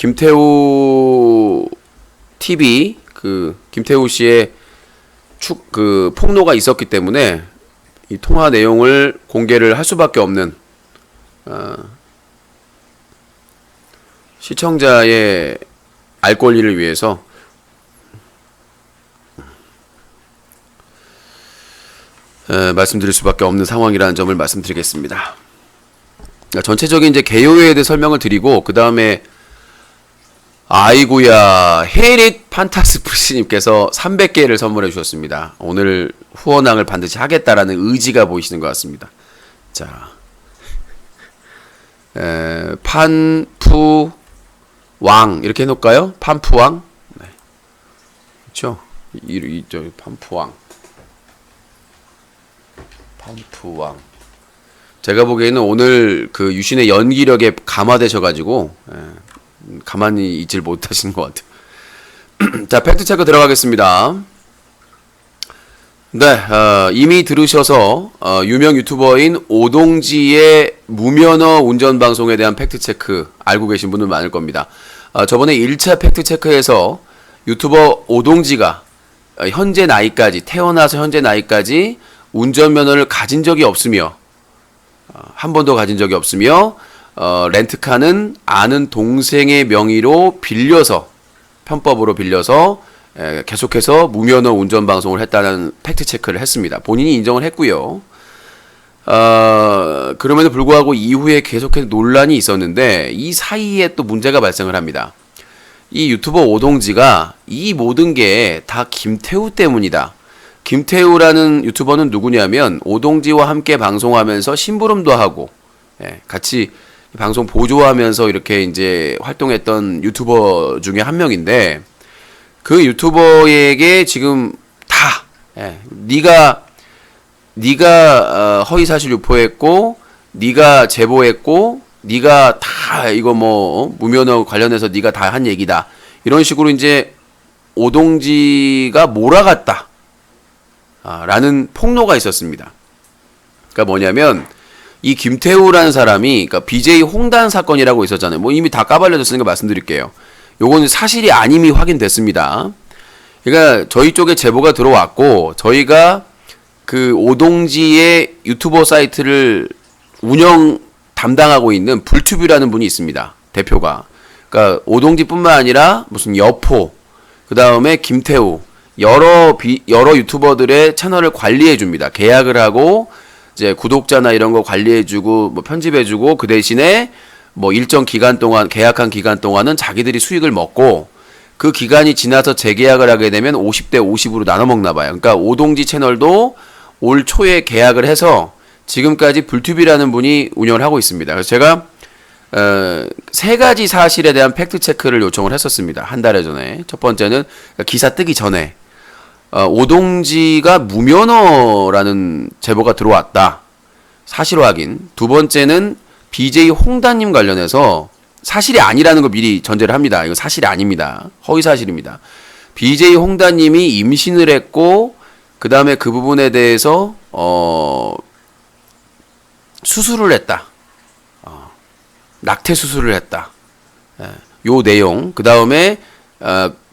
김태우 TV 김태우 씨의 폭로가 있었기 때문에 이 통화 내용을 공개를 할 수밖에 없는 시청자의 알 권리를 위해서 말씀드릴 수밖에 없는 상황이라는 점을 말씀드리겠습니다. 전체적인 이제 개요에 대해 설명을 드리고 그 다음에 아이고야 헤릿 판타스프리님께서 300개를 선물해 주셨습니다. 오늘 후원왕을 반드시 하겠다라는 의지가 보이시는 것 같습니다. 자, 판푸왕 이렇게 해놓을까요? 판푸왕, 네. 그렇죠? 저 판푸왕. 제가 보기에는 오늘 그 유신의 연기력에 감화되셔가지고 가만히 있질 못하시는 것 같아요. 자, 팩트체크 들어가겠습니다. 네, 이미 들으셔서 유명 유튜버인 오동지의 무면허 운전방송에 대한 팩트체크 알고 계신 분들 많을 겁니다. 저번에 1차 팩트체크에서 유튜버 오동지가 현재 나이까지 태어나서 현재 나이까지 운전면허를 가진 적이 없으며 한 번도 가진 적이 없으며 렌트카는 아는 동생의 명의로 빌려서 편법으로 빌려서 계속해서 무면허 운전방송을 했다는 팩트체크를 했습니다. 본인이 인정을 했고요. 그럼에도 불구하고 이후에 계속해서 논란이 있었는데 이 사이에 또 문제가 발생을 합니다. 이 유튜버 오동지가 이 모든 게 다 김태우 때문이다. 김태우라는 유튜버는 누구냐면 오동지와 함께 방송하면서 심부름도 하고 같이 방송 보조하면서 이렇게 이제 활동했던 유튜버 중에 한 명인데 그 유튜버에게 지금 다 네가 허위사실 유포했고 네가 제보했고 네가 다 이거 뭐 무면허 관련해서 네가 다 한 얘기다 이런 식으로 이제 오동지가 몰아갔다 라는 폭로가 있었습니다. 그러니까 뭐냐면 이 김태우라는 사람이 그러니까 BJ 홍단 사건이라고 있었잖아요. 뭐 이미 다 까발려졌으니까 말씀드릴게요. 요건 사실이 아님이 확인됐습니다. 그러니까 저희 쪽에 제보가 들어왔고 저희가 그 오동지의 유튜버 사이트를 운영 담당하고 있는 불튜브라는 분이 있습니다. 대표가. 그러니까 오동지뿐만 아니라 무슨 여포, 그 다음에 김태우 여러 유튜버들의 채널을 관리해 줍니다. 계약을 하고 이제 구독자나 이런 거 관리해 주고 뭐 편집해 주고 그 대신에 뭐 일정 기간 동안 계약한 기간 동안은 자기들이 수익을 먹고 그 기간이 지나서 재계약을 하게 되면 50대 50으로 나눠 먹나 봐요. 그러니까 오동지 채널도 올 초에 계약을 해서 지금까지 불튜브라는 분이 운영을 하고 있습니다. 그래서 제가 세 가지 사실에 대한 팩트 체크를 요청을 했었습니다. 한 달 전에. 첫 번째는 기사 뜨기 전에 오동지가 무면허라는 제보가 들어왔다. 사실 확인. 두 번째는 BJ 홍단님 관련해서 사실이 아니라는 거 미리 전제를 합니다. 이거 사실이 아닙니다. 허위 사실입니다. BJ 홍단님이 임신을 했고 그 다음에 그 부분에 대해서 수술을 했다. 낙태 수술을 했다. 요 내용. 그 다음에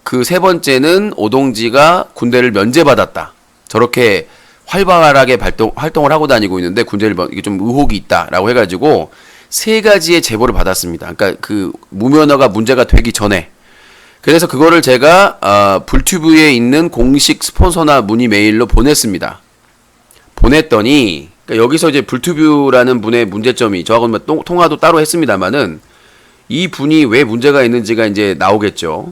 그 세 번째는 오동지가 군대를 면제받았다. 저렇게 활발하게 활동을 하고 다니고 있는데 군대를 이게 좀 의혹이 있다라고 해가지고 세 가지의 제보를 받았습니다. 그러니까 그 무면허가 문제가 되기 전에. 그래서 그거를 제가 불튜브에 있는 공식 스폰서나 문의 메일로 보냈습니다. 보냈더니 그러니까 여기서 이제 불튜브라는 분의 문제점이 저하고는 통화도 따로 했습니다만은 이 분이 왜 문제가 있는지가 이제 나오겠죠.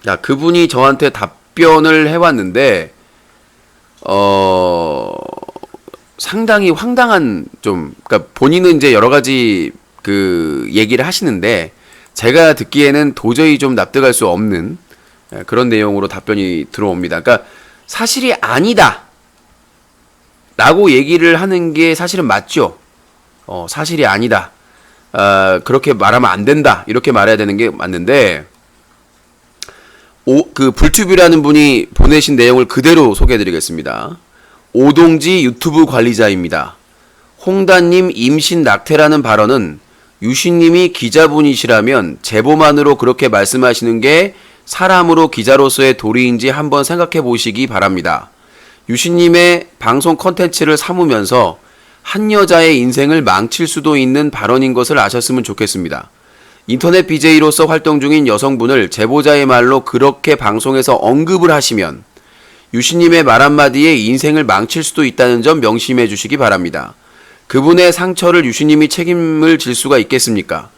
자, 그분이 저한테 답변을 해왔는데 상당히 황당한 그러니까 본인은 이제 여러 가지 그 얘기를 하시는데 제가 듣기에는 도저히 좀 납득할 수 없는 그런 내용으로 답변이 들어옵니다. 그러니까 사실이 아니다 라고 얘기를 하는 게 사실은 맞죠. 사실이 아니다. 그렇게 말하면 안 된다. 이렇게 말해야 되는 게 맞는데 그 불튜브라는 분이 보내신 내용을 그대로 소개해드리겠습니다. 오동지 유튜브 관리자입니다. 홍단님 임신 낙태라는 발언은 유신님이 기자분이시라면 제보만으로 그렇게 말씀하시는 게 사람으로 기자로서의 도리인지 한번 생각해 보시기 바랍니다. 유신님의 방송 컨텐츠를 삼으면서 한 여자의 인생을 망칠 수도 있는 발언인 것을 아셨으면 좋겠습니다. 인터넷 BJ로서 활동 중인 여성분을 제보자의 말로 그렇게 방송에서 언급을 하시면 유신님의 말 한마디에 인생을 망칠 수도 있다는 점 명심해 주시기 바랍니다. 그분의 상처를 유신님이 책임을 질 수가 있겠습니까?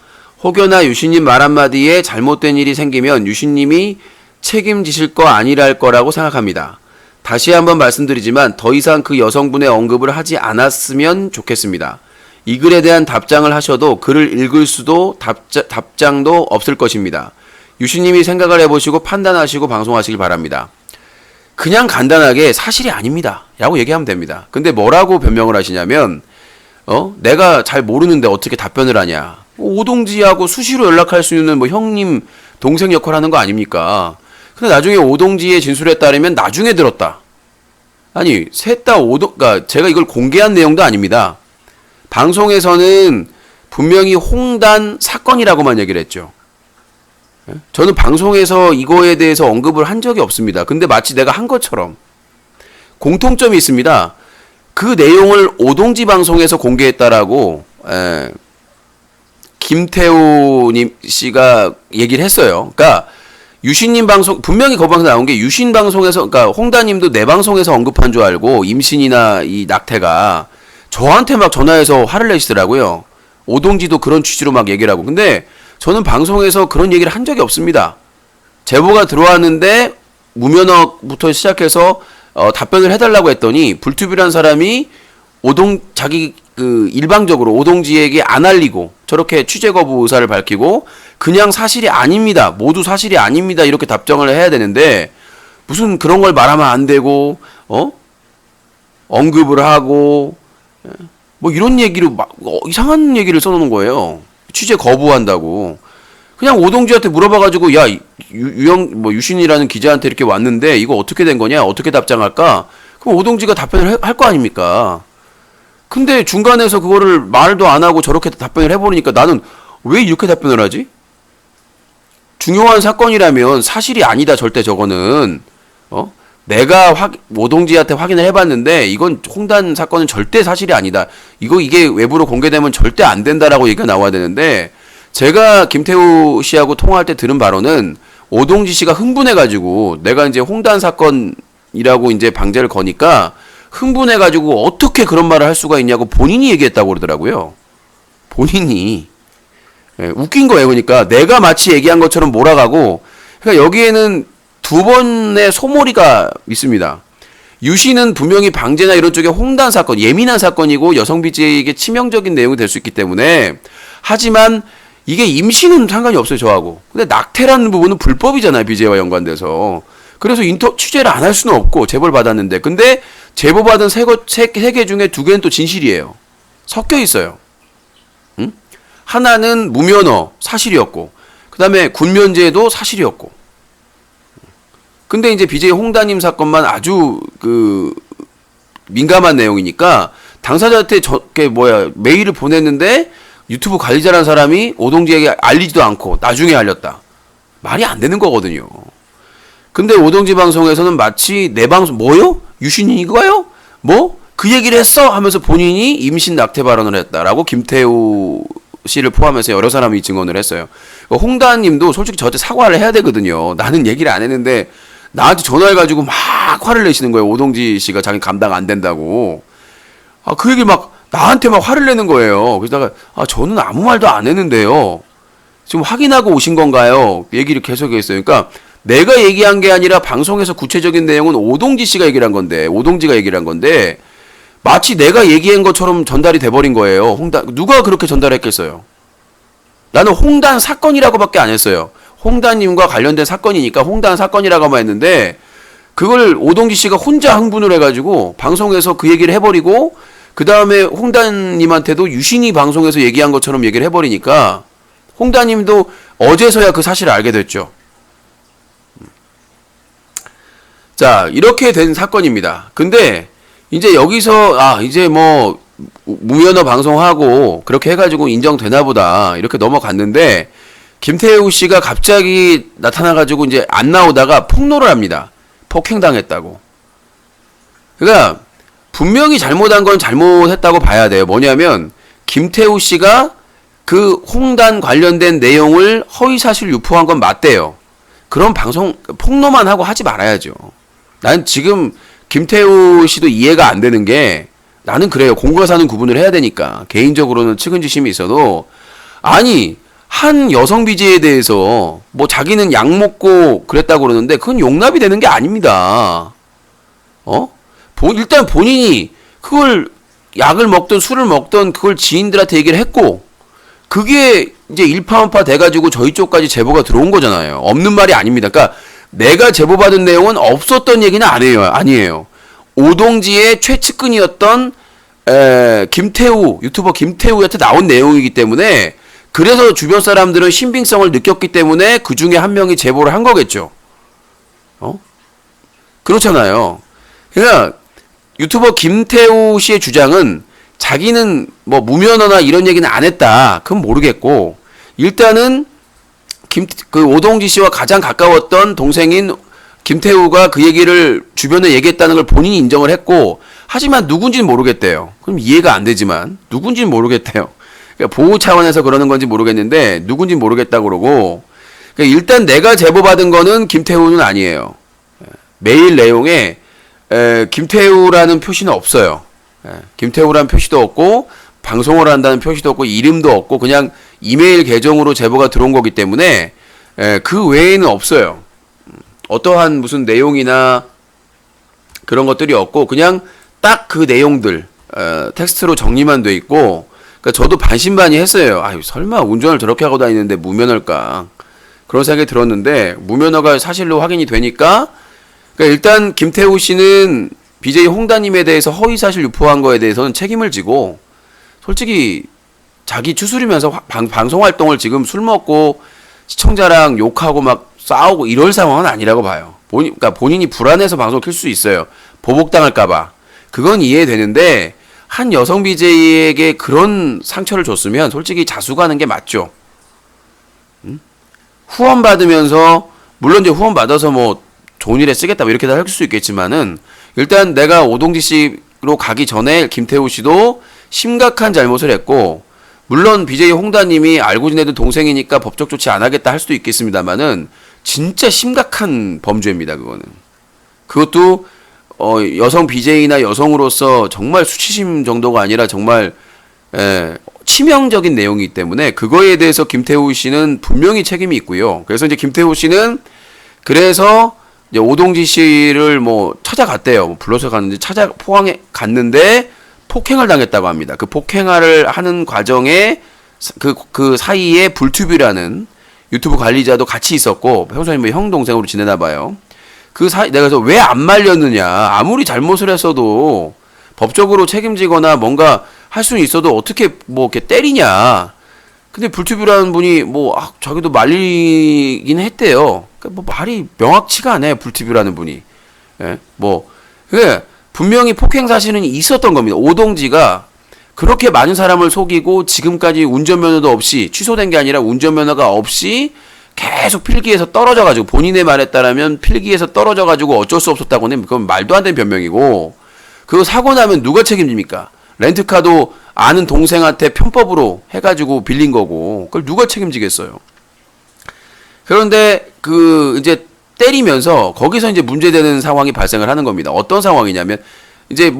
혹여나 유신님 말 한마디에 잘못된 일이 생기면 유신님이 책임지실 거 아니랄 거라고 생각합니다. 다시 한번 말씀드리지만 더 이상 그 여성분의 언급을 하지 않았으면 좋겠습니다. 이 글에 대한 답장을 하셔도 글을 읽을 수도 답장도 없을 것입니다. 유신님이 생각을 해보시고 판단하시고 방송하시길 바랍니다. 그냥 간단하게 사실이 아닙니다 라고 얘기하면 됩니다. 근데 뭐라고 변명을 하시냐면 내가 잘 모르는데 어떻게 답변을 하냐. 오동지하고 수시로 연락할 수 있는 뭐 형님, 동생 역할 하는 거 아닙니까? 근데 나중에 오동지의 진술에 따르면 나중에 들었다. 아니, 셋 다 그러니까 제가 이걸 공개한 내용도 아닙니다. 방송에서는 분명히 홍단 사건이라고만 얘기를 했죠. 저는 방송에서 이거에 대해서 언급을 한 적이 없습니다. 근데 마치 내가 한 것처럼 공통점이 있습니다. 그 내용을 오동지 방송에서 공개했다라고 김태우 씨가 얘기를 했어요. 그러니까 유신님 방송 분명히 그 방송 나온 게 유신 방송에서 그러니까 홍다님도 내 방송에서 언급한 줄 알고 임신이나 이 낙태가 저한테 막 전화해서 화를 내시더라고요. 오동지도 그런 취지로 막 얘기를 하고. 근데 저는 방송에서 그런 얘기를 한 적이 없습니다. 제보가 들어왔는데 무면허부터 시작해서 답변을 해달라고 했더니 불투비란 사람이 자기 일방적으로 오동지에게 안 알리고 저렇게 취재 거부 의사를 밝히고 그냥 사실이 아닙니다. 모두 사실이 아닙니다. 이렇게 답장을 해야 되는데 무슨 그런 걸 말하면 안 되고 언급을 하고 뭐 이런 얘기로 막 이상한 얘기를 써놓는 거예요. 취재 거부한다고. 그냥 오동지한테 물어봐가지고 야 유신이라는 기자한테 이렇게 왔는데 이거 어떻게 된 거냐? 어떻게 답장할까? 그럼 오동지가 답변을 할 거 아닙니까? 근데 중간에서 그거를 말도 안 하고 저렇게 답변을 해버리니까 나는 왜 이렇게 답변을 하지? 중요한 사건이라면 사실이 아니다 절대 저거는 내가 오동지한테 확인을 해봤는데 이건 홍단 사건은 절대 사실이 아니다. 이게 외부로 공개되면 절대 안 된다라고 얘기가 나와야 되는데 제가 김태우 씨하고 통화할 때 들은 바로는 오동지 씨가 흥분해가지고 내가 이제 홍단 사건이라고 이제 방제를 거니까 흥분해가지고 어떻게 그런 말을 할 수가 있냐고 본인이 얘기했다고 그러더라고요. 본인이. 웃긴 거예요. 그러니까 내가 마치 얘기한 것처럼 몰아가고 그러니까 여기에는 두 번의 소몰이가 있습니다. 유신은 분명히 방제나 이런 쪽에 홍단 사건, 예민한 사건이고 여성 BJ에게 치명적인 내용이 될 수 있기 때문에 하지만 이게 임신은 상관이 없어요. 저하고. 근데 낙태라는 부분은 불법이잖아요. BJ와 연관돼서. 그래서 취재를 안 할 수는 없고 제보를 받았는데 근데 제보받은 세 개 중에 두 개는 또 진실이에요. 섞여 있어요. 응? 하나는 무면허 사실이었고 그 다음에 군면제도 사실이었고 근데 이제 BJ 홍다님 사건만 아주 민감한 내용이니까 당사자한테 메일을 보냈는데 유튜브 관리자라는 사람이 오동지에게 알리지도 않고 나중에 알렸다. 말이 안 되는 거거든요. 근데 오동지 방송에서는 마치 내 방송 뭐요? 유신이 이거요? 그 얘기를 했어? 하면서 본인이 임신 낙태 발언을 했다라고 김태우 씨를 포함해서 여러 사람이 증언을 했어요. 홍다님도 솔직히 저한테 사과를 해야 되거든요. 나는 얘기를 안 했는데 나한테 전화해가지고 막 화를 내시는 거예요. 오동지 씨가 자기 감당 안 된다고. 그 얘기를 막 나한테 막 화를 내는 거예요. 그래서 내가 저는 아무 말도 안 했는데요. 지금 확인하고 오신 건가요? 얘기를 계속 했어요. 그러니까 내가 얘기한 게 아니라 방송에서 구체적인 내용은 오동지 씨가 얘기를 한 건데 오동지가 얘기를 한 건데 마치 내가 얘기한 것처럼 전달이 돼버린 거예요. 누가 그렇게 전달했겠어요? 나는 홍단 사건이라고밖에 안 했어요. 홍단님과 관련된 사건이니까 홍단 사건이라고만 했는데 그걸 오동지 씨가 혼자 흥분을 해가지고 방송에서 그 얘기를 해버리고 그 다음에 홍단님한테도 유신이 방송에서 얘기한 것처럼 얘기를 해버리니까 홍단님도 어제서야 그 사실을 알게 됐죠. 자, 이렇게 된 사건입니다. 근데 이제 여기서 이제 무면허 방송하고 그렇게 해가지고 인정되나 보다 이렇게 넘어갔는데 김태우 씨가 갑자기 나타나가지고 이제 안 나오다가 폭로를 합니다. 폭행당했다고. 그러니까 분명히 잘못한 건 잘못했다고 봐야 돼요. 뭐냐면 김태우 씨가 그 홍단 관련된 내용을 허위사실 유포한 건 맞대요. 그런 방송 폭로만 하고 하지 말아야죠. 난 지금 김태우 씨도 이해가 안 되는 게 나는 그래요. 공과 사는 구분을 해야 되니까. 개인적으로는 측은지심이 있어도 아니 한 여성 BJ에 대해서 뭐 자기는 약 먹고 그랬다고 그러는데 그건 용납이 되는 게 아닙니다. 일단 본인이 그걸 약을 먹던 술을 먹던 그걸 지인들한테 얘기를 했고 그게 이제 일파만파 돼가지고 저희 쪽까지 제보가 들어온 거잖아요. 없는 말이 아닙니다. 그러니까 내가 제보받은 내용은 없었던 얘기는 아니에요. 오동지의 최측근이었던 김태우 유튜버 김태우한테 나온 내용이기 때문에 그래서 주변 사람들은 신빙성을 느꼈기 때문에 그 중에 한 명이 제보를 한 거겠죠. 그렇잖아요. 그러니까 유튜버 김태우 씨의 주장은 자기는 뭐 무면허나 이런 얘기는 안 했다. 그건 모르겠고 일단은 그 오동지 씨와 가장 가까웠던 동생인 김태우가 그 얘기를 주변에 얘기했다는 걸 본인이 인정을 했고 하지만 누군지는 모르겠대요. 그럼 이해가 안 되지만 누군지는 모르겠대요. 그러니까 보호 차원에서 그러는 건지 모르겠는데 누군지는 모르겠다고 그러고 그러니까 일단 내가 제보받은 거는 김태우는 아니에요. 메일 내용에 김태우라는 표시는 없어요. 김태우라는 표시도 없고 방송을 한다는 표시도 없고 이름도 없고 그냥 이메일 계정으로 제보가 들어온 거기 때문에 그 외에는 없어요. 어떠한 무슨 내용이나 그런 것들이 없고 그냥 딱 그 내용들 텍스트로 정리만 돼 있고 그러니까 저도 반신반의했어요. 아유 설마 운전을 저렇게 하고 다니는데 무면허일까 그런 생각이 들었는데 무면허가 사실로 확인이 되니까 그러니까 일단 김태우 씨는 BJ 홍다님에 대해서 허위사실 유포한 거에 대해서는 책임을 지고 솔직히 자기 추스리면서 방송 활동을 지금 술 먹고 시청자랑 욕하고 막 싸우고 이럴 상황은 아니라고 봐요. 그러니까 본인이 불안해서 방송을 킬 수 있어요. 보복당할까봐. 그건 이해되는데 한 여성 BJ에게 그런 상처를 줬으면 솔직히 자수가는 게 맞죠. 후원 받으면서 물론 이제 후원 받아서 뭐 좋은 일에 쓰겠다 뭐 이렇게 다 할 수 있겠지만은 일단 내가 오동지 씨로 가기 전에 김태우 씨도 심각한 잘못을 했고 물론 BJ 홍다님이 알고 지내던 동생이니까 법적 조치 안 하겠다 할 수도 있겠습니다만은 진짜 심각한 범죄입니다. 그거는 그것도 여성 BJ나 여성으로서 정말 수치심 정도가 아니라 정말 치명적인 내용이기 때문에 그거에 대해서 김태우 씨는 분명히 책임이 있고요. 그래서 이제 김태우 씨는 그래서 이제 오동지 씨를 뭐 찾아갔대요. 뭐 불러서 갔는데 포항에 갔는데 폭행을 당했다고 합니다. 그 폭행을 하는 과정에 그 사이에 불튜브라는 유튜브 관리자도 같이 있었고 평소에 뭐 형 동생으로 지내나 봐요. 내가 그래서 왜 안 말렸느냐. 아무리 잘못을 했어도 법적으로 책임지거나 뭔가 할 수는 있어도 어떻게 뭐 이렇게 때리냐. 근데 불튜브라는 분이 자기도 말리긴 했대요. 그러니까 뭐 말이 명확치가 않아요. 불튜브라는 분이. 분명히 폭행 사실은 있었던 겁니다. 오동지가 그렇게 많은 사람을 속이고 지금까지 운전면허도 없이 취소된 게 아니라 운전면허가 없이 계속 필기에서 떨어져가지고 본인의 말에 따르면 필기에서 떨어져가지고 어쩔 수 없었다고는 그건 말도 안 되는 변명이고 그거 사고 나면 누가 책임집니까? 렌트카도 아는 동생한테 편법으로 해가지고 빌린 거고 그걸 누가 책임지겠어요? 그런데 이제 때리면서 거기서 이제 문제되는 상황이 발생을 하는 겁니다. 어떤 상황이냐면 이제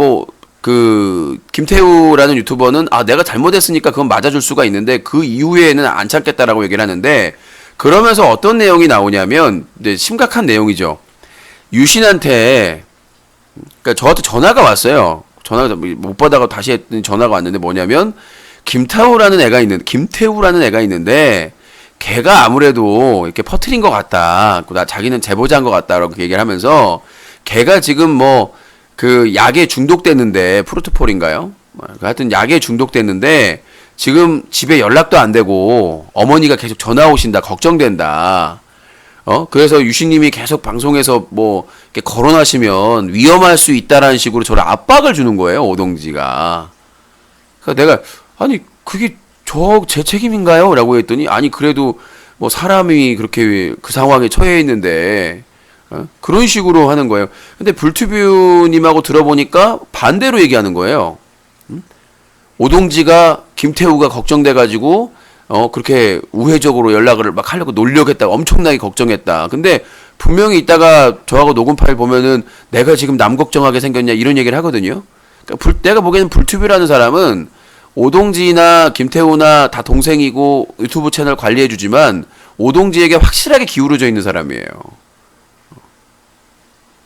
김태우라는 유튜버는 내가 잘못했으니까 그건 맞아줄 수가 있는데 그 이후에는 안 참겠다라고 얘기를 하는데 그러면서 어떤 내용이 나오냐면 이제 심각한 내용이죠. 유신한테 그러니까 저한테 전화가 왔어요. 전화가 못 받아가 다시 했더니 전화가 왔는데 뭐냐면 김태우라는 애가 있는데 걔가 아무래도 이렇게 퍼트린 것 같다. 자기는 제보자인 것 같다라고 얘기를 하면서 걔가 지금 약에 중독됐는데 프루트폴인가요? 하여튼 약에 중독됐는데 지금 집에 연락도 안 되고 어머니가 계속 전화 오신다. 걱정된다. 그래서 유신님이 계속 방송에서 이렇게 거론하시면 위험할 수 있다라는 식으로 저를 압박을 주는 거예요. 오동지가. 그러니까 내가 아니 그게 저 제 책임인가요? 라고 했더니 아니 그래도 뭐 사람이 그렇게 그 상황에 처해 있는데 그런 식으로 하는 거예요. 근데 불투뷰님하고 들어보니까 반대로 얘기하는 거예요. 오동지가 김태우가 걱정돼가지고 그렇게 우회적으로 연락을 막 하려고 노력했다. 엄청나게 걱정했다. 근데 분명히 이따가 저하고 녹음 파일 보면은 내가 지금 남 걱정하게 생겼냐 이런 얘기를 하거든요. 그러니까 내가 보기에는 불투뷰라는 사람은 오동지나 김태우나 다 동생이고 유튜브 채널 관리해주지만 오동지에게 확실하게 기울어져 있는 사람이에요.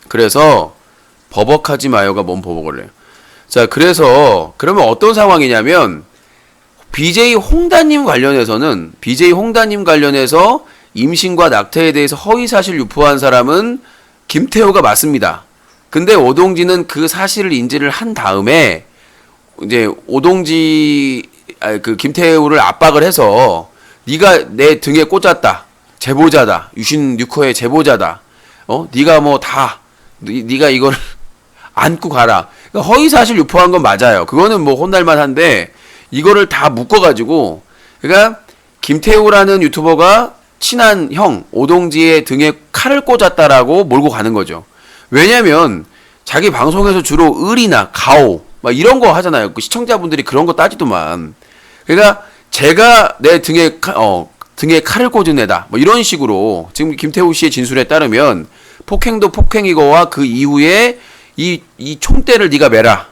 그래서 버벅하지 마요가 뭔 버벅을 해요. 자, 그래서 그러면 어떤 상황이냐면 BJ 홍다님 관련해서 임신과 낙태에 대해서 허위사실 유포한 사람은 김태우가 맞습니다. 근데 오동지는 그 사실을 인지를 한 다음에 이제 그 김태우를 압박을 해서 네가 내 등에 꽂았다. 제보자다. 유신 뉴커의 제보자다. 네가 뭐 다 네가 이걸 안고 가라. 그러니까 허위사실 유포한 건 맞아요. 그거는 뭐 혼날만 한데 이거를 다 묶어가지고 그러니까 김태우라는 유튜버가 친한 형 오동지의 등에 칼을 꽂았다라고 몰고 가는 거죠. 왜냐면 자기 방송에서 주로 을이나 가오 막 이런 거 하잖아요. 그 시청자분들이 그런 거 따지더만. 그러니까 제가 내 등에 칼을 꽂은 애다. 뭐 이런 식으로 지금 김태우 씨의 진술에 따르면 폭행도 폭행이고와 그 이후에 이 총대를 네가 매라.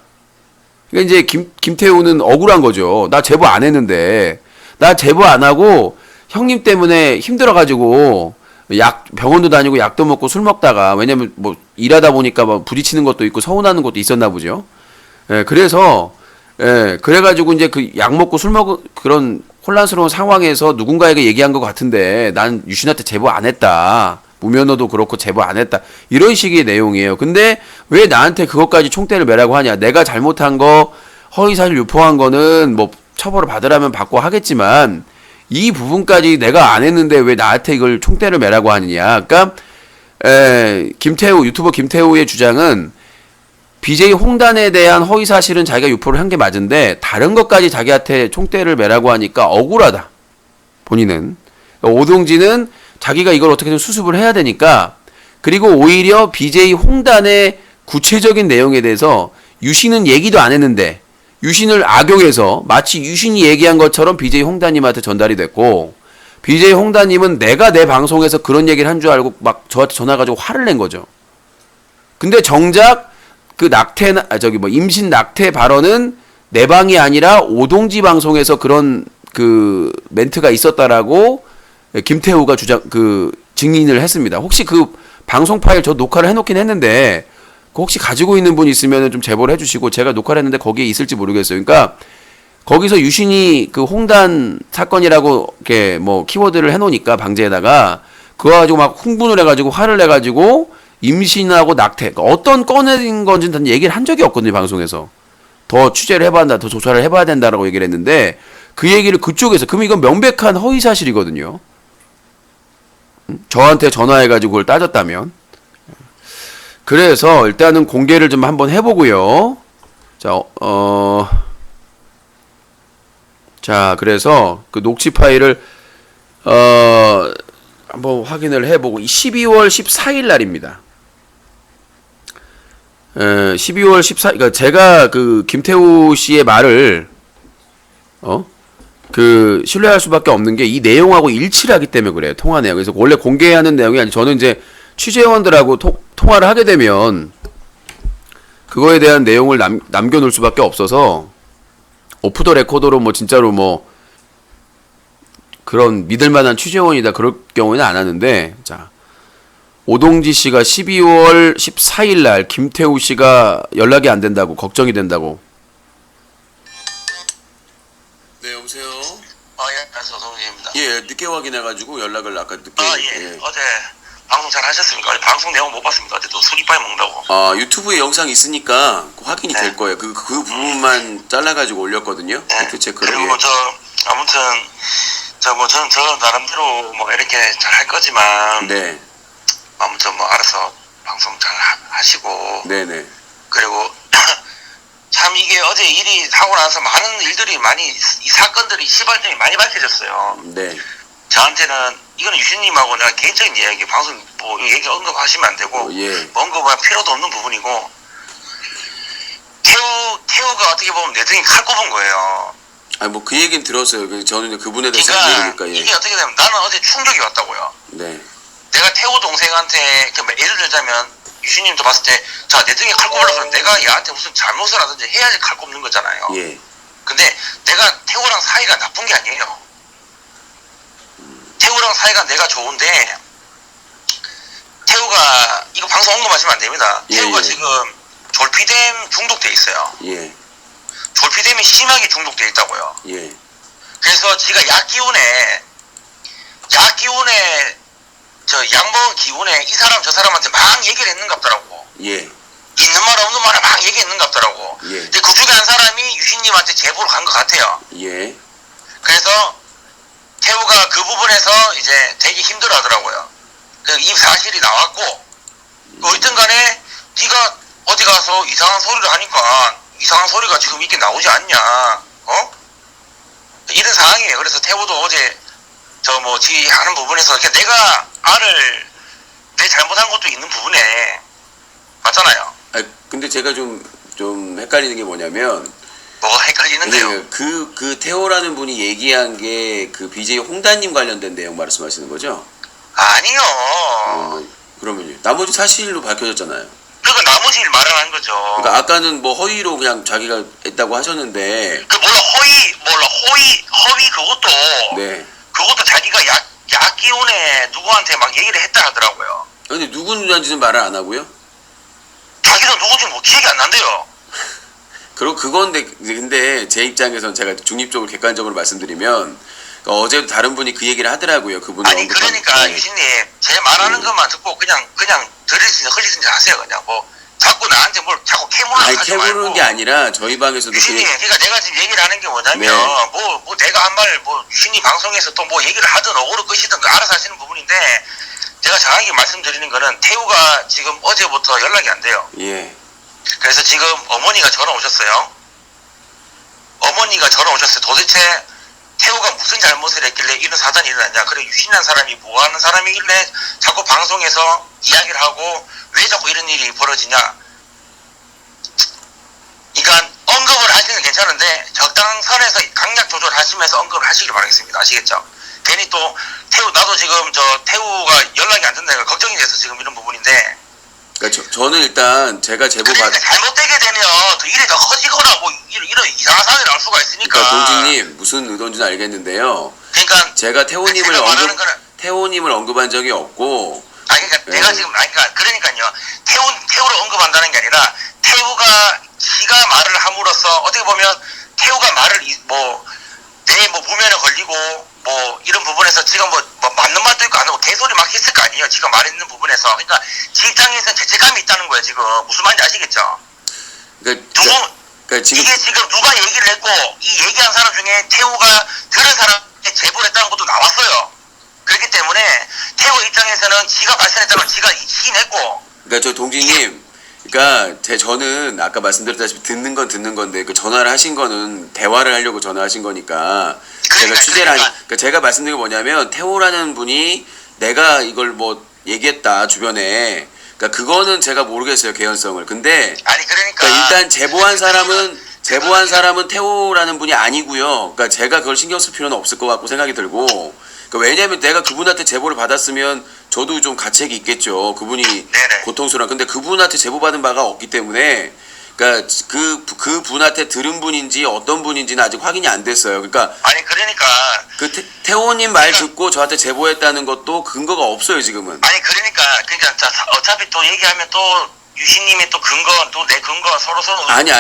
그러니까 이제 김태우는 억울한 거죠. 나 제보 안 했는데 나 제보 안 하고 형님 때문에 힘들어가지고 병원도 다니고 약도 먹고 술 먹다가 왜냐면 뭐 일하다 보니까 뭐 부딪히는 것도 있고 서운하는 것도 있었나 보죠. 그래서 그래가지고 이제 그 약 먹고 술 먹은 그런 혼란스러운 상황에서 누군가에게 얘기한 것 같은데 난 유신한테 제보 안 했다. 무면허도 그렇고 제보 안 했다. 이런 식의 내용이에요. 근데 왜 나한테 그것까지 총대를 매라고 하냐. 내가 잘못한 거 허위사실 유포한 거는 뭐 처벌을 받으라면 받고 하겠지만 이 부분까지 내가 안 했는데 왜 나한테 이걸 총대를 매라고 하느냐. 그러니까 유튜버 김태우의 주장은 BJ 홍단에 대한 허위사실은 자기가 유포를 한 게 맞은데 다른 것까지 자기한테 총대를 매라고 하니까 억울하다. 본인은. 그러니까 오동지는 자기가 이걸 어떻게든 수습을 해야 되니까 그리고 오히려 BJ 홍단의 구체적인 내용에 대해서 유신은 얘기도 안 했는데 유신을 악용해서 마치 유신이 얘기한 것처럼 BJ 홍단님한테 전달이 됐고 BJ 홍단님은 내가 내 방송에서 그런 얘기를 한 줄 알고 막 저한테 전화 가지고 화를 낸 거죠. 근데 정작 그 임신 낙태 발언은 내 방이 아니라 오동지 방송에서 그런 그 멘트가 있었다라고 김태우가 증인을 했습니다. 혹시 그 방송 파일 저 녹화를 해놓긴 했는데 혹시 가지고 있는 분 있으면 좀 제보를 해주시고 제가 녹화를 했는데 거기에 있을지 모르겠어요. 그러니까 거기서 유신이 그 홍단 사건이라고 이렇게 뭐 키워드를 해놓으니까 방제에다가 그거 가지고 막 흥분을 해가지고 화를 내가지고 임신하고 낙태 그러니까 어떤 꺼낸 건지는 얘기를 한 적이 없거든요. 방송에서 더 취재를 해봐야 한다, 더 조사를 해봐야 된다라고 얘기를 했는데 그 얘기를 그쪽에서 그럼 이건 명백한 허위 사실이거든요. 저한테 전화해가지고 그걸 따졌다면. 그래서 일단은 공개를 좀 한번 해보고요. 자, 그래서 그 녹취 파일을 한번 확인을 해보고 12월 14일 날입니다. 12월 14일, 그러니까 제가 그 김태우 씨의 말을 신뢰할 수밖에 없는 게 이 내용하고 일치를 하기 때문에 그래요. 통화 내용. 그래서 원래 공개하는 내용이 아니고 저는 이제 취재원들하고 통화를 하게 되면 그거에 대한 내용을 남겨놓을 수밖에 없어서 오프 더 레코더로 뭐 진짜로 뭐 그런 믿을만한 취재원이다 그럴 경우에는 안 하는데 자 오동지 씨가 12월 14일 날 김태우 씨가 연락이 안 된다고 걱정이 된다고. 네 여보세요. 예, 안녕하세요. 오동진입니다. 예 늦게 확인해가지고 연락을 아까 늦게. 예. 어제 방송 잘 하셨습니까? 어제 방송 내용 못 봤습니다. 어제 또 술이빨 먹는다고. 유튜브에 영상 있으니까 확인이 될 거예요. 그 부분만 잘라가지고 올렸거든요. 팩트 체크를. 그리고 아무튼 저는 저 나름대로 뭐 이렇게 잘 할 거지만. 네. 아무튼 뭐 알아서 방송 잘 하시고. 네네. 그리고 참 이게 어제 일이 하고 나서 많은 일들이 많이 이 사건들이 시발점이 많이 밝혀졌어요. 네. 저한테는 이거는 유신님하고 내가 개인적인 이야기 방송 뭐 얘기 언급하시면 안 되고 예. 뭐 언급할 필요도 없는 부분이고 태우가 어떻게 보면 내 등에 칼 꼽은 거예요. 아니 뭐 그 얘기는 들었어요. 저는 그분에 대해서 그러니까 모르니까 예. 이게 어떻게 되면 나는 어제 충격이 왔다고요. 네. 내가 태우 동생한테 예를 들자면 유신님도 봤을 때 자 내 등에 칼 꼽으려면 내가 얘한테 무슨 잘못을 하든지 해야지 칼 꼽는 거잖아요. 예. 근데 내가 태우랑 사이가 나쁜 게 아니에요. 태우랑 사이가 내가 좋은데 태우가 이거 방송 언급하시면 안 됩니다. 예, 태우가 예. 지금 졸피뎀 중독돼 있어요. 예. 졸피뎀이 심하게 중독돼 있다고요. 예. 그래서 지가 약 기운에 저 약 먹은 기운에 이 사람 저 사람한테 막 얘기를 했는 것 같더라고. 예. 있는 말 없는 말을 막 얘기했는 것 같더라고. 예. 근데 그 중에 한 사람이 유신님한테 제보를 간 것 같아요. 예. 그래서 태우가 그 부분에서 이제 되게 힘들어 하더라고요. 이 사실이 나왔고, 어쨌든 간에 네가 어디 가서 이상한 소리를 하니까 이상한 소리가 지금 이렇게 나오지 않냐, 어? 이런 상황이에요. 그래서 태우도 어제 지 하는 부분에서 내가 내 잘못한 것도 있는 부분에 맞잖아요. 아 근데 제가 좀 헷갈리는 게 뭐냐면 뭐가 헷갈리는데요? 네, 그 태호라는 분이 얘기한 게 그 BJ 홍다님 관련된 내용 말씀하시는 거죠? 아니요. 그러면요. 나머지 사실로 밝혀졌잖아요. 그러니까 나머지 일 말하는 거죠. 그러니까 아까는 뭐 허위로 그냥 자기가 했다고 하셨는데. 허위 그것도. 네. 그것도 자기가 약 기운에 누구한테 막 얘기를 했다 하더라고요. 근데 누군지는 말을 안 하고요? 자기도 누구지 뭐 기억이 안 난대요. 그리고 그건데 근데 제 입장에선 제가 중립적으로 객관적으로 말씀드리면 그러니까 어제도 다른 분이 그 얘기를 하더라고요. 그분이 아니 그러니까 유신님 제 말하는 것만 듣고 그냥 흘리든지 하세요. 그냥 뭐 자꾸 나한테 뭘 자꾸 캐물러 아니 하지 말고. 캐물는 게 아니라 저희 방에서도 유신님 그러니까 내가 지금 얘기를 하는 게 뭐냐면 네. 뭐 내가 한 말 뭐 유신님 방송에서 또 뭐 얘기를 하든 어그로 끄시든 그 알아서 하시는 부분인데 제가 정확히 말씀드리는 거는 태우가 지금 어제부터 연락이 안 돼요. 예. 그래서 지금 어머니가 전화 오셨어요. 도대체 태우가 무슨 잘못을 했길래 이런 사단이 일어났냐. 그래 유신한 사람이 뭐 하는 사람이길래 자꾸 방송에서 이야기를 하고 왜 자꾸 이런 일이 벌어지냐. 그러니까 언급을 하시는 괜찮은데 적당한 선에서 강약 조절하시면서 언급을 하시길 바라겠습니다. 아시겠죠? 괜히 또 나도 지금 태우가 연락이 안 된다니까 걱정이 돼서 지금 이런 부분인데. 그러니까 저는 일단 제가 제보 그러니까 잘못되게 되면 더 일이 더 커지거나 뭐 이런 이상한 상황이 나올 수가 있으니까. 그러니까 동진님 무슨 의도인지는 알겠는데요. 그러니까 제가 태호님을 말하는 거는 태호님을 언급한 적이 없고. 그러니까 내가 지금 그러니까요. 태우를 언급한다는 게 아니라 태우가 지가 말을 함으로써 어떻게 보면 태우가 말을 내 무면에 걸리고 뭐 이런 부분에서 지가 뭐 맞는 말도 있고 안 하고 개소리 막 했을 거 아니에요. 지가 말했는 부분에서. 그러니까 지 입장에서는 죄책감이 있다는 거예요. 지금 무슨 말인지 아시겠죠? 그러니까 지금 이게 지금 누가 얘기를 했고 이 얘기한 사람 중에 태우가 들은 사람한테 제보를 했다는 것도 나왔어요. 그렇기 때문에 태우 입장에서는 지가 발생했다는 걸 지가 시인했고. 그러니까 저 동진님, 그러니까 저는 아까 말씀드렸다시피 듣는 건데 그 전화를 하신 거는 대화를 하려고 전화하신 거니까 제가 취재를 그러니까 제가 말씀드린 게 뭐냐면 태호라는 분이 내가 이걸 뭐 얘기했다 주변에. 그러니까 그거는 제가 모르겠어요 개연성을. 근데 아니 그러니까 일단 제보한 사람은 태호라는 분이 아니고요. 그러니까 제가 그걸 신경 쓸 필요는 없을 것 같고 생각이 들고. 그러니까 왜냐하면 내가 그분한테 제보를 받았으면 저도 좀 가책이 있겠죠. 그분이 네네. 고통스러운. 근데 그분한테 제보받은 바가 없기 때문에 그러니까 그 분한테 들은 분인지 어떤 분인지는 아직 확인이 안 됐어요. 그러니까 아니 그러니까 그 태호님 말 듣고 저한테 제보했다는 것도 근거가 없어요 지금은. 아니 그러니까 어차피 또 얘기하면 또 유신님이 또 근거 또 내 근거 서로 아니.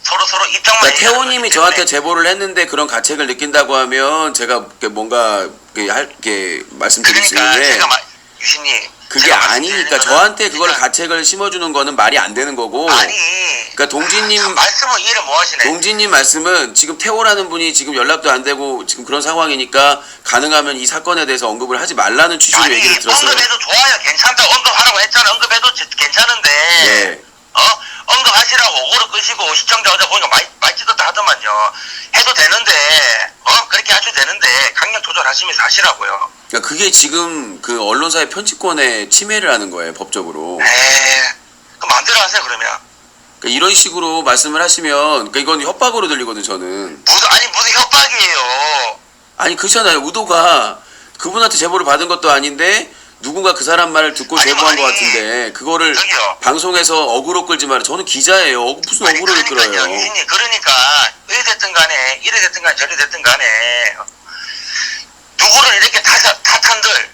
서로 입장만. 그러니까 태호님이 저한테 제보를 했는데 그런 가책을 느낀다고 하면 제가 뭔가 할게 말씀드릴 수 그러니까 있는데 유신님 그게 아니니까 저한테 그걸 가책을 심어주는 거는 말이 안 되는 거고. 아니 그러니까 동진님 말씀은 이해를 못 하시네. 동진님 말씀은 지금 태호라는 분이 지금 연락도 안 되고 지금 그런 상황이니까 가능하면 이 사건에 대해서 언급을 하지 말라는 취지로 아니 얘기를 들었어요. 언급해도 좋아요. 괜찮다. 언급하라고 했잖아. 언급해도 괜찮은데 네. 언급하시라고 오고를 끄시고 시청자 어제 보니까 많이 찢었다 하더만요. 해도 되는데 그렇게 하셔도 되는데 강력 조절하시면서 하시라고요. 그러니까 그게 지금 그 언론사의 편집권에 침해를 하는 거예요, 법적으로. 그럼 마음대로 하세요 그러면. 그러니까 이런 식으로 말씀을 하시면, 그러니까 이건 협박으로 들리거든, 저는. 무슨 협박이에요. 아니, 그렇잖아요. 의도가 그분한테 제보를 받은 것도 아닌데, 누군가 그 사람 말을 듣고 아니, 제보한 아니, 것 같은데, 그거를 저기요. 방송에서 어그로 끌지 말아요. 저는 기자예요. 무슨 어그로를 끌어요. 유진님, 그러니까 왜 됐든 간에 이래 됐든 간에 저래 됐든 간에 누구를 이렇게 탓한들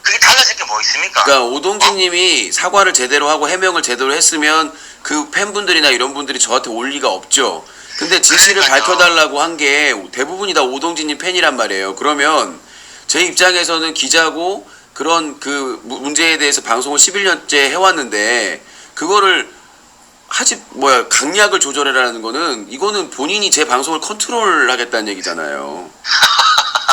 그게 달라질 게 뭐 있습니까? 그러니까 오동진 님이 사과를 제대로 하고 해명을 제대로 했으면 그 팬분들이나 이런 분들이 저한테 올 리가 없죠. 근데 진실을 그러니까요. 밝혀달라고 한 게 대부분이 다 오동진 님 팬이란 말이에요. 그러면 제 입장에서는 기자고 그런 그 문제에 대해서 방송을 11년째 해왔는데 그거를 강약을 조절해라는 거는 이거는 본인이 제 방송을 컨트롤하겠다는 얘기잖아요.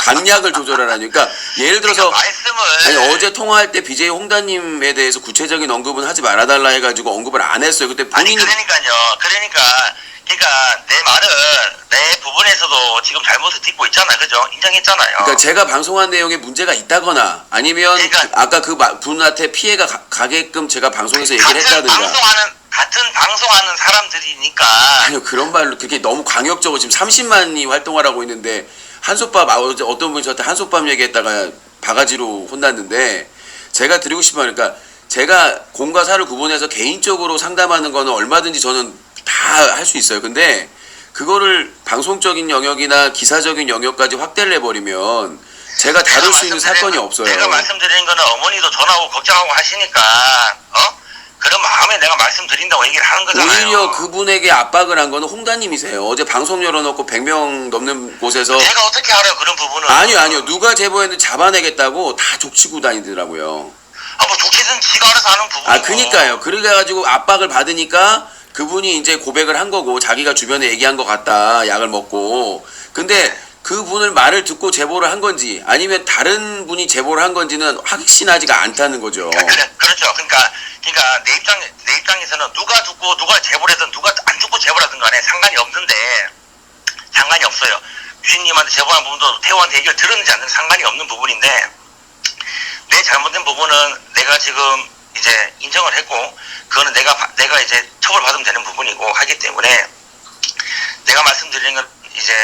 강약을 조절하라니. 그러니까 예를 들어서 말씀을 어제 통화할 때 BJ 홍다님에 대해서 구체적인 언급은 하지 말아달라 해가지고 언급을 안 했어요. 그때 본인이 그러니까 내 말은 내 부분에서도 지금 잘못을 딛고 있잖아, 그죠? 인정했잖아요. 그러니까 제가 방송한 내용에 문제가 있다거나 아니면 그러니까 아까 그 분한테 피해가 가게끔 제가 방송에서 얘기를 했다든가. 같은 방송하는 사람들이니까. 아니요, 그런 말로 그게 너무 광역적으로 지금 30만이 활동을 하고 있는데 한솥밥 어떤 분이 저한테 한솥밥 얘기했다가 바가지로 혼났는데 제가 드리고 싶은 말, 그러니까 제가 공과 사를 구분해서 개인적으로 상담하는 거는 얼마든지 저는 다 할 수 있어요. 근데 그거를 방송적인 영역이나 기사적인 영역까지 확대를 해버리면 제가 다룰 수 있는 사건이 없어요. 내가 말씀드리는 거는 어머니도 전화하고 걱정하고 하시니까 그런 마음에 내가 말씀드린다고 얘기를 하는 거잖아요. 오히려 그분에게 압박을 한 거는 홍다님이세요. 어제 방송 열어놓고 100명 넘는 곳에서. 내가 어떻게 알아요 그런 부분은. 아니요. 누가 제보했는지 잡아내겠다고 다 족치고 다니더라고요. 뭐 족치든 지가 알아서 하는 부분이고. 그니까요. 그래가지고 압박을 받으니까 그분이 이제 고백을 한 거고 자기가 주변에 얘기한 것 같다. 약을 먹고. 근데 그분을 말을 듣고 제보를 한 건지 아니면 다른 분이 제보를 한 건지는 확신하지가 않다는 거죠. 그렇죠. 그러니까 내 입장에서는 누가 듣고 누가 제보를 하든 누가 안 듣고 제보를 하든 간에 상관이 없어요. 유진님한테 제보한 부분도 태호한테 얘기를 들었는지 안 들었는지 상관이 없는 부분인데 내 잘못된 부분은 내가 지금 이제 인정을 했고 그거는 내가 이제 처벌받으면 되는 부분이고 하기 때문에 내가 말씀드리는 건 이제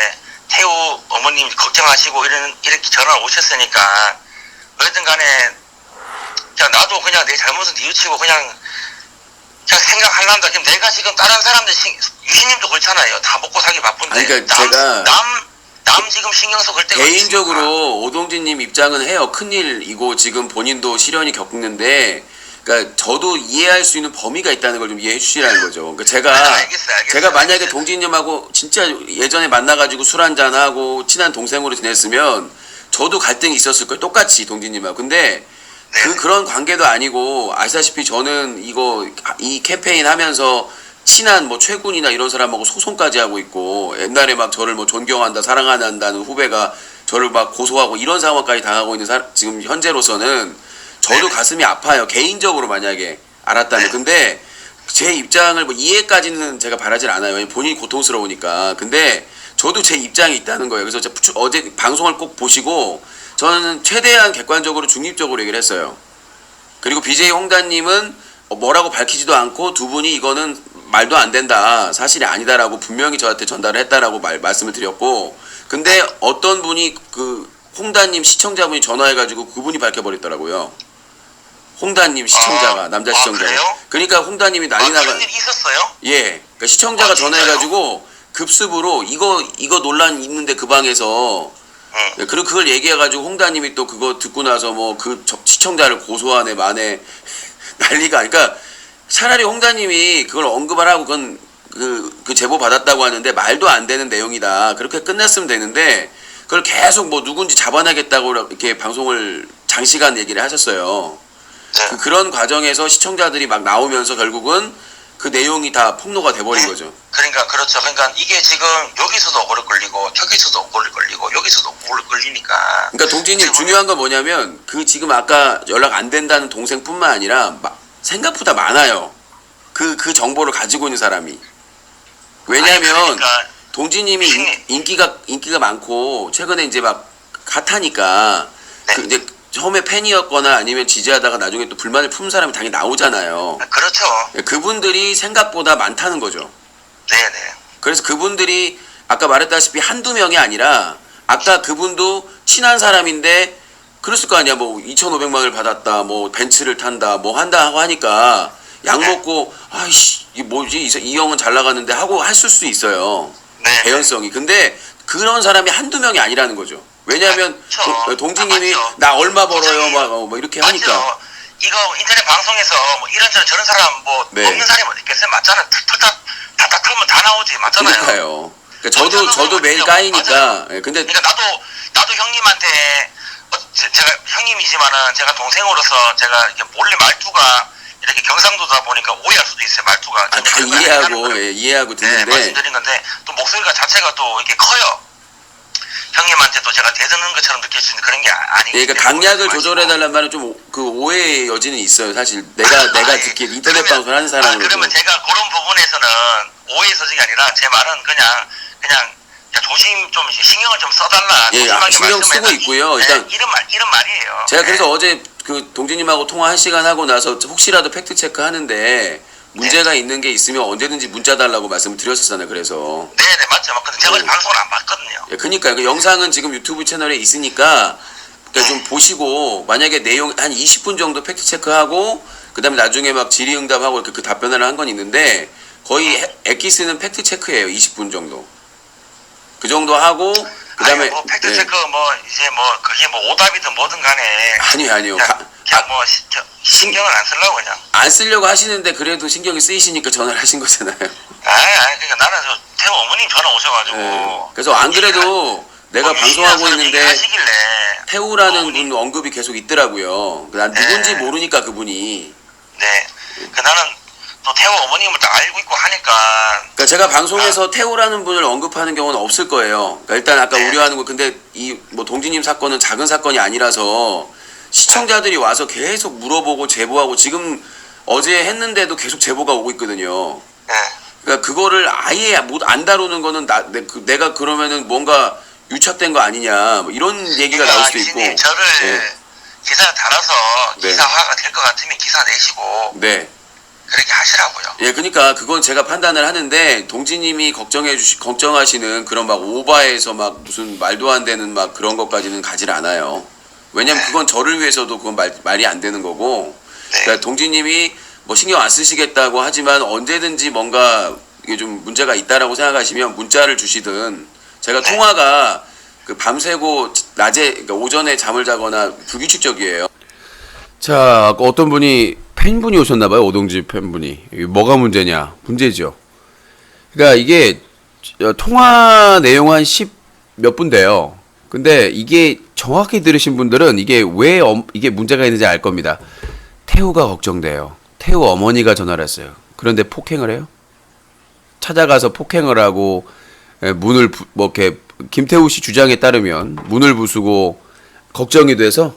태우 어머님 걱정하시고 이렇게 전화 오셨으니까 어쨌든 간에 나도 그냥 내 잘못은 뉘우치고 그냥 생각하려다. 지금 내가 지금 다른 사람들 유신님도 그렇잖아요. 다 먹고 살기 바쁜데. 그러니까 제가 남 지금 신경 쓸 때가 개인적으로 있으니까. 오동진님 입장은 해요. 큰일이고 지금 본인도 시련이 겪는데, 그러니까 저도 이해할 수 있는 범위가 있다는 걸 좀 이해해 주시라는 거죠. 그러니까 제가 만약에 동진님하고 진짜 예전에 만나가지고 술 한잔 하고 친한 동생으로 지냈으면 저도 갈등이 있었을 거예요. 똑같이 동진님하고. 근데 그런 관계도 아니고 아시다시피 저는 이 캠페인 하면서 친한 최군이나 이런 사람하고 소송까지 하고 있고 옛날에 막 저를 존경한다 사랑한다는 후배가 저를 막 고소하고 이런 상황까지 당하고 있는 지금 현재로서는 저도 가슴이 아파요. 개인적으로 만약에 알았다면. 근데 제 입장을 이해까지는 제가 바라질 않아요. 본인이 고통스러우니까. 근데 저도 제 입장이 있다는 거예요. 그래서 어제 방송을 꼭 보시고 저는 최대한 객관적으로 중립적으로 얘기를 했어요. 그리고 BJ 홍단님은 뭐라고 밝히지도 않고 두 분이 이거는 말도 안 된다, 사실이 아니다라고 분명히 저한테 전달을 했다라고 말씀을 드렸고, 근데 어떤 분이 그 홍단님 시청자분이 전화해가지고 그분이 밝혀버렸더라고요. 홍단님 시청자가 남자 시청자가. 그래요? 그러니까 홍단님이 난리 나가. 그런 일이 있었어요? 예, 그러니까 시청자가 전화해가지고 급습으로 이거 논란 있는데 그 방에서. 그리고 그걸 얘기해가지고 홍다님이 또 그거 듣고 나서 그 시청자를 고소하네 마네 난리가. 그러니까 차라리 홍다님이 그걸 언급을 하고 그건 그 제보 받았다고 하는데 말도 안 되는 내용이다 그렇게 끝냈으면 되는데 그걸 계속 누군지 잡아내겠다고 이렇게 방송을 장시간 얘기를 하셨어요. 그런 과정에서 시청자들이 막 나오면서 결국은 그 내용이 다 폭로가 돼버린 거죠. 그러니까 그렇죠. 그러니까 이게 지금 여기서도 오래 걸리고 저기서도 오래 걸리고 여기서도 오래 걸리니까. 그러니까 동진님 중요한 건 뭐냐면 지금 아까 연락 안 된다는 동생뿐만 아니라 생각보다 많아요. 그 정보를 가지고 있는 사람이. 왜냐면 아니, 그러니까 동지님이 신님. 인기가 많고 최근에 이제 막 핫하니까 네. 그 이제 처음에 팬이었거나 아니면 지지하다가 나중에 또 불만을 품은 사람이 당연히 나오잖아요. 그렇죠. 그분들이 생각보다 많다는 거죠. 네네. 그래서 그분들이 아까 말했다시피 한두 명이 아니라 아까 그분도 친한 사람인데 그랬을 거 아니야. 뭐 2,500만 원을 받았다. 뭐 벤츠를 탄다. 뭐 한다 하고 하니까 약 먹고 아이씨 이게 뭐지 이 형은 잘 나가는데 하고 했을 수 있어요. 네. 개연성이. 근데 그런 사람이 한두 명이 아니라는 거죠. 왜냐하면 맞죠. 동지님이 맞죠. 나 얼마 벌어요 굉장히 막 이렇게 하니까. 맞죠. 이거 인터넷 방송에서 뭐 이런저런 저런 사람 뭐 네. 없는 사람이 어디 있겠어요? 맞잖아. 탁탁 틀면 다 나오지. 맞잖아요. 그러니까요. 그러니까 저도 매일 까이니까. 예, 근데 그러니까 나도 형님한테 제가 형님이지만은 제가 동생으로서 제가 이렇게 몰래 말투가 이렇게 경상도다 보니까 오해할 수도 있어요. 말투가. 다 그런 거 이해하고 이해하고 네, 듣는데 말씀드린 건데 또 목소리가 자체가 또 이렇게 커요. 형님한테 또 제가 대드는 것처럼 느낄 수 있는 그런 게 아니기 그러니까 때문에 강약을 그러지 조절해 마시고. 달란 말은 좀 그 오해의 여지는 있어요. 사실 내가 아니, 듣기 인터넷 그러면- 방송을 하는 사람으로서. 그러면 제가 그런 부분에서는 오해 소식이 아니라 제 말은 그냥 조심 좀 신경을 좀 써달라. 예, 조심하게 신경 쓰고 말씀해서 있고요. 네, 일단 이런 말이에요. 제가 네. 그래서 어제 그 동지님하고 통화 1시간 하고 나서 혹시라도 팩트 체크 하는데 문제가 있는 게 있으면 언제든지 문자 달라고 말씀을 드렸었잖아요. 그래서 네네 맞죠. 근데 제가 네. 방송을 안 봤거든요. 예, 그러니까 그 영상은 지금 유튜브 채널에 있으니까 그러니까 좀 보시고 만약에 내용 한 20분 정도 팩트 체크하고 그다음에 나중에 막 질의응답하고 이렇게 그 답변을 한 건 있는데 거의 엑기스는 팩트 체크예요. 20분 정도. 그 정도 하고 그다음에 아니, 뭐 팩트 예. 체크 뭐 이제 뭐 그게 뭐 오답이든 뭐든 간에 아니요. 그냥 뭐 신경을 안 쓰려고 그냥. 안 쓰려고 하시는데 그래도 신경이 쓰이시니까 전화를 하신 거잖아요. 아니 그러니까 나는 저 태우 어머님 전화 오셔가지고. 예. 그래서 안 그래도 내가 방송하고 있는데 하시길래 태우라는 분 언급이 계속 있더라고요. 난 누군지 네. 모르니까 그분이. 네. 그 나는 또 태우 어머님을 다 알고 있고 하니까. 그러니까 제가 방송에서 태우라는 분을 언급하는 경우는 없을 거예요. 그러니까 일단 아까 네. 우려하는 거 근데 이 뭐 동지님 사건은 작은 사건이 아니라서 시청자들이 와서 계속 물어보고 제보하고 지금 어제 했는데도 계속 제보가 오고 있거든요. 네. 그러니까 그거를 아예 안 다루는 거는 내가 그러면은 뭔가 유착된 거 아니냐 뭐 이런 얘기가 나올 수도 있고. 신님 저를 네. 기사 달아서 네. 기사화가 될 것 같으면 기사 내시고 네. 그렇게 하시라고요. 예, 그러니까 그건 제가 판단을 하는데 동지님이 걱정하시는 그런 막 오바해서 막 무슨 말도 안 되는 막 그런 것까지는 가질 않아요. 왜냐면 네. 그건 저를 위해서도 그건 말이 안 되는 거고. 네. 그러니까 동지님이 뭐 신경 안 쓰시겠다고 하지만 언제든지 뭔가 이게 좀 문제가 있다라고 생각하시면 문자를 주시든 제가 네. 통화가 그 밤새고 낮에 그러니까 오전에 잠을 자거나 불규칙적이에요. 자, 어떤 분이 팬분이 오셨나봐요. 오동지 팬분이. 이게 뭐가 문제냐? 문제죠. 그러니까 이게 통화 내용 한 10 몇 분 돼요. 근데 이게 정확히 들으신 분들은 이게 왜 이게 문제가 있는지 알 겁니다. 태우가 걱정돼요. 태우 어머니가 전화를 했어요. 그런데 폭행을 해요? 찾아가서 폭행을 하고 문을 뭐 이렇게 김태우 씨 주장에 따르면 문을 부수고 걱정이 돼서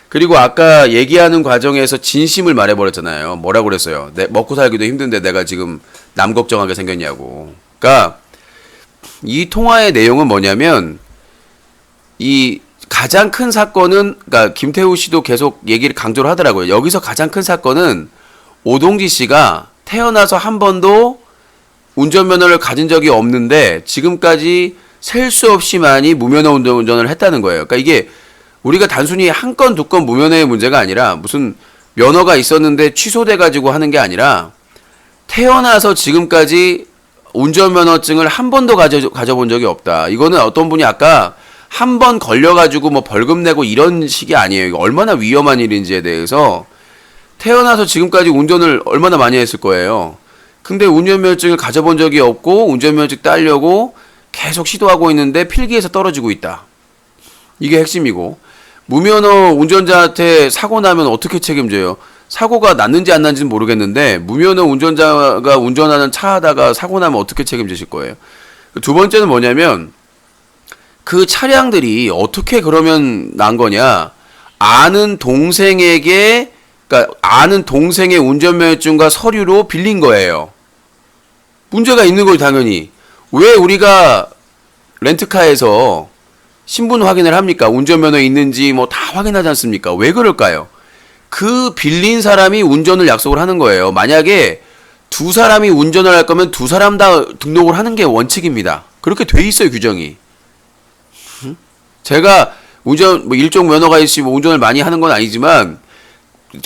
그리고 아까 얘기하는 과정에서 진심을 말해버렸잖아요. 뭐라고 그랬어요? 먹고 살기도 힘든데 내가 지금 남 걱정하게 생겼냐고. 그러니까 이 통화의 내용은 뭐냐면 이 가장 큰 사건은 그러니까 김태우 씨도 계속 얘기를 강조를 하더라고요. 여기서 가장 큰 사건은 오동지 씨가 태어나서 한 번도 운전면허를 가진 적이 없는데 지금까지 셀 수 없이 많이 무면허 운전을 했다는 거예요. 그러니까 이게 우리가 단순히 한 건 두 건 무면허의 문제가 아니라 무슨 면허가 있었는데 취소돼가지고 하는 게 아니라 태어나서 지금까지 운전면허증을 한 번도 가져본 적이 없다. 이거는 어떤 분이 아까 한 번 걸려가지고 뭐 벌금 내고 이런 식이 아니에요. 이거 얼마나 위험한 일인지에 대해서 태어나서 지금까지 운전을 얼마나 많이 했을 거예요. 근데 운전면허증을 가져본 적이 없고 운전면허증 따려고 계속 시도하고 있는데 필기에서 떨어지고 있다. 이게 핵심이고 무면허 운전자한테 사고 나면 어떻게 책임져요? 사고가 났는지 안 났는지는 모르겠는데 무면허 운전자가 운전하는 차 하다가 사고 나면 어떻게 책임지실 거예요? 두 번째는 뭐냐면 그 차량들이 어떻게 그러면 난 거냐? 아는 동생에게 그러니까 그러니까 아는 동생의 운전면허증과 서류로 빌린 거예요. 문제가 있는 거죠, 당연히. 왜 우리가 렌트카에서 신분 확인을 합니까? 운전면허 있는지 뭐 다 확인하지 않습니까? 왜 그럴까요? 그 빌린 사람이 운전을 약속을 하는 거예요. 만약에 두 사람이 운전을 할 거면 두 사람 다 등록을 하는 게 원칙입니다. 그렇게 돼 있어요, 규정이. 제가 운전 뭐 일종 면허가 있으면 운전을 많이 하는 건 아니지만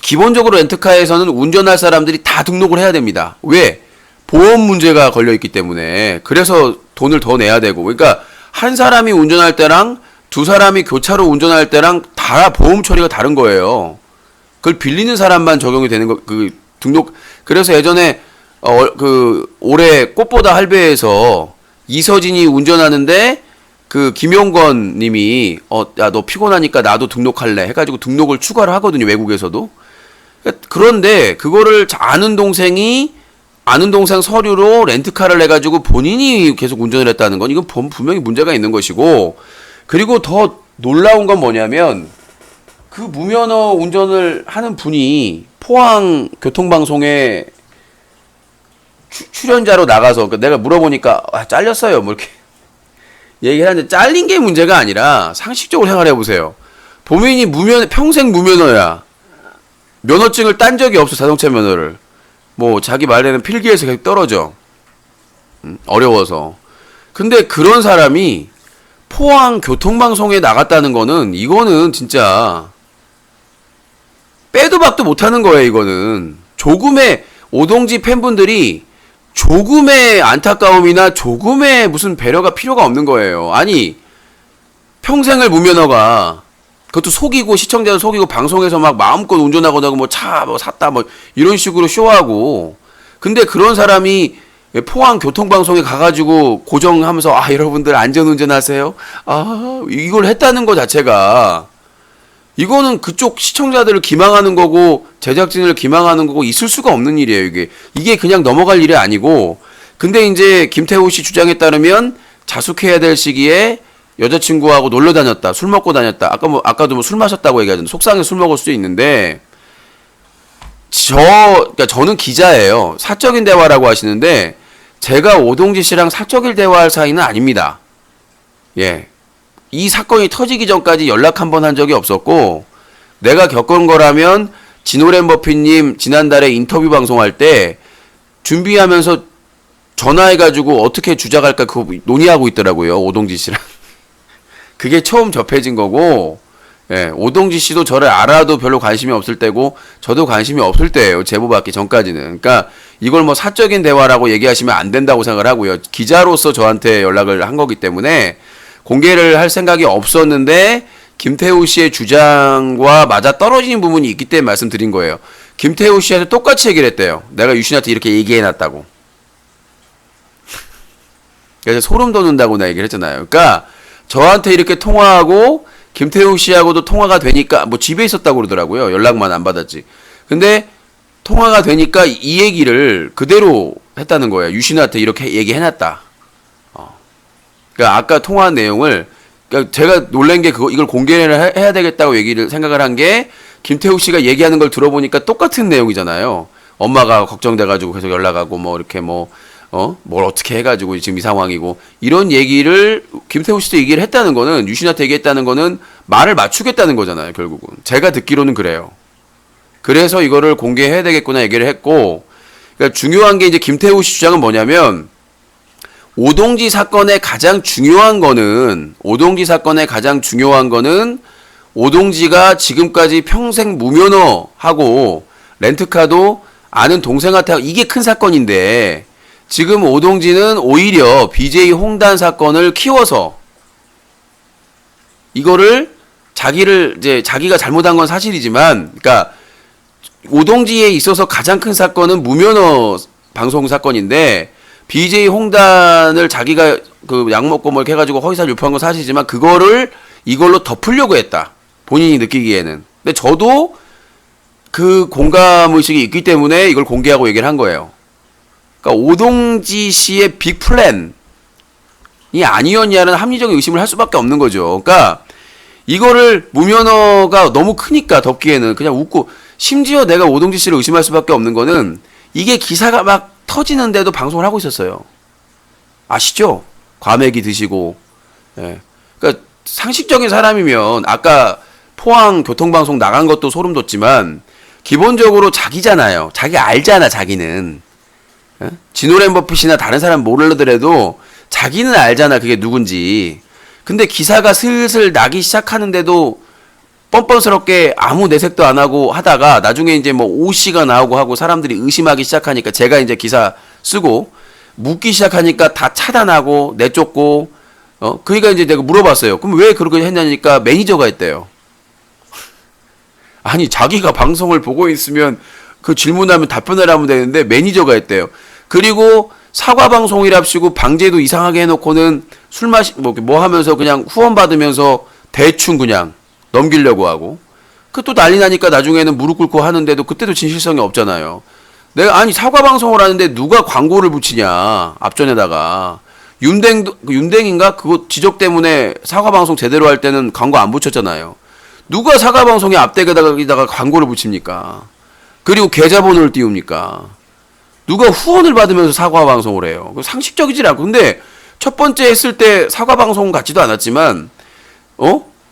기본적으로 렌트카에서는 운전할 사람들이 다 등록을 해야 됩니다. 왜? 보험 문제가 걸려 있기 때문에. 그래서 돈을 더 내야 되고. 그러니까 한 사람이 운전할 때랑 두 사람이 교차로 운전할 때랑 다 보험 처리가 다른 거예요. 그걸 빌리는 사람만 적용이 되는 거, 등록. 그래서 예전에 올해 꽃보다 할배에서 이서진이 운전하는데 김용건 님이 야, 너 피곤하니까 나도 등록할래 해가지고 등록을 추가를 하거든요, 외국에서도. 그런데 그거를 아는 동생 서류로 렌트카를 내가지고 본인이 계속 운전을 했다는 건 이건 분명히 문제가 있는 것이고, 그리고 더 놀라운 건 뭐냐면 그 무면허 운전을 하는 분이 포항 교통방송에 출연자로 나가서 내가 물어보니까 잘렸어요 뭐 이렇게 얘기하는데, 잘린 게 문제가 아니라 상식적으로 생각해 보세요. 본인이 평생 무면허야. 면허증을 딴 적이 없어, 자동차 면허를. 뭐 자기 말에는 필기에서 계속 떨어져. 어려워서. 근데 그런 사람이 포항 교통방송에 나갔다는 거는, 이거는 진짜 빼도 박도 못하는 거예요. 이거는 조금의 오동지 팬분들이 조금의 안타까움이나 조금의 무슨 배려가 필요가 없는 거예요. 아니, 평생을 무면허가, 그것도 속이고, 시청자도 속이고, 방송에서 막 마음껏 운전하고 나고 뭐 차 뭐 샀다 뭐 이런 식으로 쇼하고. 근데 그런 사람이 포항 교통방송에 가가지고 고정하면서 여러분들 안전운전하세요, 이걸 했다는 거 자체가, 이거는 그쪽 시청자들을 기망하는 거고 제작진을 기망하는 거고 있을 수가 없는 일이에요. 이게 그냥 넘어갈 일이 아니고. 근데 이제 김태우 씨 주장에 따르면 자숙해야 될 시기에 여자친구하고 놀러 다녔다, 술 먹고 다녔다. 아까도 뭐 술 마셨다고 얘기하던데, 속상해 술 먹을 수도 있는데, 그러니까 저는 기자예요. 사적인 대화라고 하시는데 제가 오동지 씨랑 사적인 대화할 사이는 아닙니다. 예. 이 사건이 터지기 전까지 연락 한 번 한 적이 없었고, 내가 겪은 거라면 진오렌 버핏님 지난달에 인터뷰 방송할 때 준비하면서 전화해가지고 어떻게 주작할까 그거 논의하고 있더라고요, 오동지 씨랑. 그게 처음 접해진 거고, 예, 오동지 씨도 저를 알아도 별로 관심이 없을 때고 저도 관심이 없을 때예요, 제보받기 전까지는. 그러니까 이걸 뭐 사적인 대화라고 얘기하시면 안 된다고 생각을 하고요. 기자로서 저한테 연락을 한 거기 때문에 공개를 할 생각이 없었는데, 김태우 씨의 주장과 맞아 떨어지는 부분이 있기 때문에 말씀드린 거예요. 김태우 씨한테 똑같이 얘기를 했대요. 내가 유신한테 이렇게 얘기해놨다고. 그래서 소름 돋는다고 나 얘기를 했잖아요. 그러니까 저한테 이렇게 통화하고 김태우 씨하고도 통화가 되니까, 뭐 집에 있었다고 그러더라고요. 연락만 안 받았지. 근데 통화가 되니까 이 얘기를 그대로 했다는 거예요. 유신한테 이렇게 얘기해놨다. 그러니까 아까 통화한 내용을, 그러니까 제가 놀란 게 이걸 공개를 해야 되겠다고 생각을 한 게, 김태우 씨가 얘기하는 걸 들어보니까 똑같은 내용이잖아요. 엄마가 걱정돼가지고 계속 연락하고 뭐 이렇게 뭘 어떻게 해가지고 지금 이 상황이고, 이런 얘기를 김태우 씨도 얘기를 했다는 거는, 유신한테 얘기했다는 거는 말을 맞추겠다는 거잖아요, 결국은. 제가 듣기로는 그래요. 그래서 이거를 공개해야 되겠구나 얘기를 했고, 그러니까 중요한 게 이제 김태우 씨 주장은 뭐냐면, 오동지 사건의 가장 중요한 거는 오동지가 지금까지 평생 무면허하고 렌트카도 아는 동생한테 하고, 이게 큰 사건인데, 지금 오동지는 오히려 BJ 홍단 사건을 키워서 이거를 자기가 잘못한 건 사실이지만, 그러니까 오동지에 있어서 가장 큰 사건은 무면허 방송 사건인데, BJ 홍단을 자기가 약 먹고 뭐 이렇게 해가지고 허위사실 유포한 건 사실이지만 이걸로 덮으려고 했다, 본인이 느끼기에는. 근데 저도 그 공감의식이 있기 때문에 이걸 공개하고 얘기를 한 거예요. 그러니까 오동지 씨의 빅 플랜이 아니었냐는 합리적인 의심을 할 수밖에 없는 거죠. 그러니까 이거를 무면허가 너무 크니까 덮기에는 그냥 웃고, 심지어 내가 오동지 씨를 의심할 수밖에 없는 거는 이게 기사가 막 터지는데도 방송을 하고 있었어요. 아시죠? 과메기 드시고. 예. 그러니까 상식적인 사람이면 아까 포항 교통방송 나간 것도 소름 돋지만 기본적으로 자기잖아요. 자기 알잖아, 자기는. 예? 지노랜 버핏이나 다른 사람 모르더라도 자기는 알잖아, 그게 누군지. 근데 기사가 슬슬 나기 시작하는데도 뻔뻔스럽게 아무 내색도 안 하고 하다가 나중에 이제 뭐 오씨가 나오고 하고 사람들이 의심하기 시작하니까 제가 이제 기사 쓰고 묻기 시작하니까 다 차단하고 내쫓고 그러니까 이제 내가 물어봤어요. 그럼 왜 그렇게 했냐니까 매니저가 했대요. 아니 자기가 방송을 보고 있으면 그 질문하면 답변을 하면 되는데 매니저가 했대요. 그리고 사과 방송이랍시고 방제도 이상하게 해놓고는 술 마시 뭐 하면서 그냥 후원 받으면서 대충 그냥 넘기려고 하고 그 또 난리 나니까 나중에는 무릎 꿇고 하는데도 그때도 진실성이 없잖아요. 내가 아니 사과 방송을 하는데 누가 광고를 붙이냐 앞전에다가 윤댕인가 그거 지적 때문에 사과 방송 제대로 할 때는 광고 안 붙였잖아요. 누가 사과 방송의 앞대에다가 광고를 붙입니까? 그리고 계좌번호를 띄웁니까? 누가 후원을 받으면서 사과 방송을 해요? 상식적이지 않고. 근데 첫 번째 했을 때 사과 방송 같지도 않았지만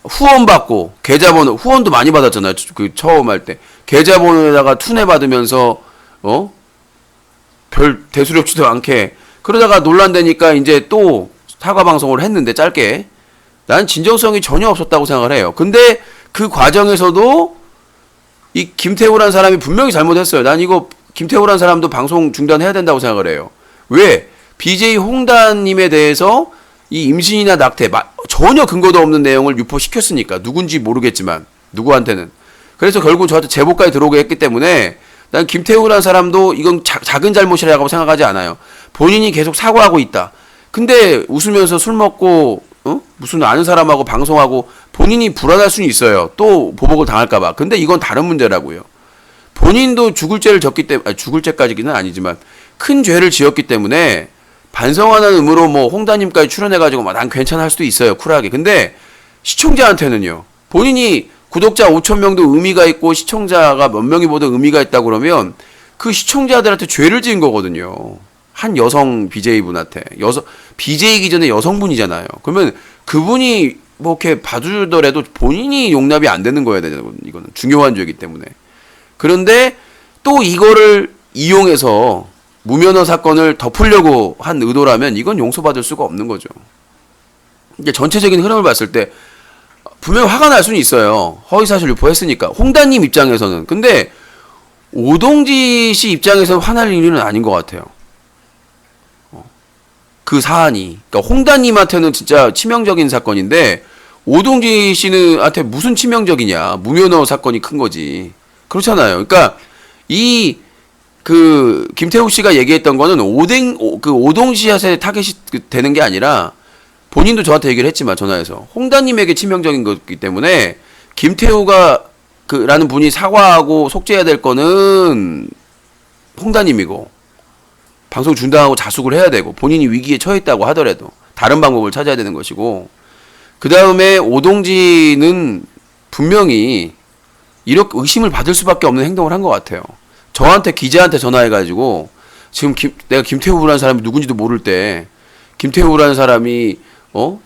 후원 받고 계좌번호 후원도 많이 받았잖아요. 그 처음 할 때 계좌번호에다가 투내 받으면서 별 대수롭지도 않게 그러다가 논란되니까 이제 또 사과 방송을 했는데 짧게 난 진정성이 전혀 없었다고 생각을 해요. 근데 그 과정에서도 이 김태우라는 사람이 분명히 잘못했어요. 난 이거 김태우라는 사람도 방송 중단해야 된다고 생각을 해요. 왜? BJ 홍단님에 대해서 이 임신이나 낙태 전혀 근거도 없는 내용을 유포시켰으니까 누군지 모르겠지만 누구한테는 그래서 결국 저한테 제보까지 들어오게 했기 때문에 난 김태우라는 사람도 이건 작은 잘못이라고 생각하지 않아요. 본인이 계속 사과하고 있다. 근데 웃으면서 술 먹고 무슨 아는 사람하고 방송하고 본인이 불안할 수는 있어요. 또 보복을 당할까봐. 근데 이건 다른 문제라고요. 본인도 죽을 죄를 졌기 때문에 죽을 죄까지는 아니지만 큰 죄를 지었기 때문에 반성하는 의무로 뭐 홍다님까지 출연해가지고 난 괜찮아 할 수도 있어요. 쿨하게. 근데 시청자한테는요. 본인이 구독자 5,000명도 의미가 있고 시청자가 몇 명이 보든 의미가 있다고 그러면 그 시청자들한테 죄를 지은 거거든요. 한 여성 BJ분한테. BJ이기 전에 여성분이잖아요. 그러면 그분이 뭐 이렇게 봐주더라도 본인이 용납이 안 되는 거여야 되는 거거든요. 이거는 중요한 죄이기 때문에. 그런데 또 이거를 이용해서 무면허 사건을 덮으려고 한 의도라면 이건 용서받을 수가 없는 거죠. 이게 전체적인 흐름을 봤을 때 분명히 화가 날 수는 있어요. 허위사실 유포했으니까. 홍다님 입장에서는. 근데 오동지 씨 입장에서는 화날 일은 아닌 것 같아요. 그 사안이. 그러니까 홍다님한테는 진짜 치명적인 사건인데 오동지 씨는한테 무슨 치명적이냐. 무면허 사건이 큰 거지. 그렇잖아요. 그러니까 김태우 씨가 얘기했던 거는 오동지한테 타겟이 되는 게 아니라 본인도 저한테 얘기를 했지만 전화해서 홍다님에게 치명적인 거기 때문에 김태우가 라는 분이 사과하고 속죄해야 될 거는 홍다님이고 방송 중단하고 자숙을 해야 되고 본인이 위기에 처했다고 하더라도 다른 방법을 찾아야 되는 것이고 그 다음에 오동지는 분명히 이렇게 의심을 받을 수밖에 없는 행동을 한 것 같아요. 저한테 기자한테 전화해가지고 지금 내가 김태우라는 사람이 누군지도 모를 때 김태우라는 사람이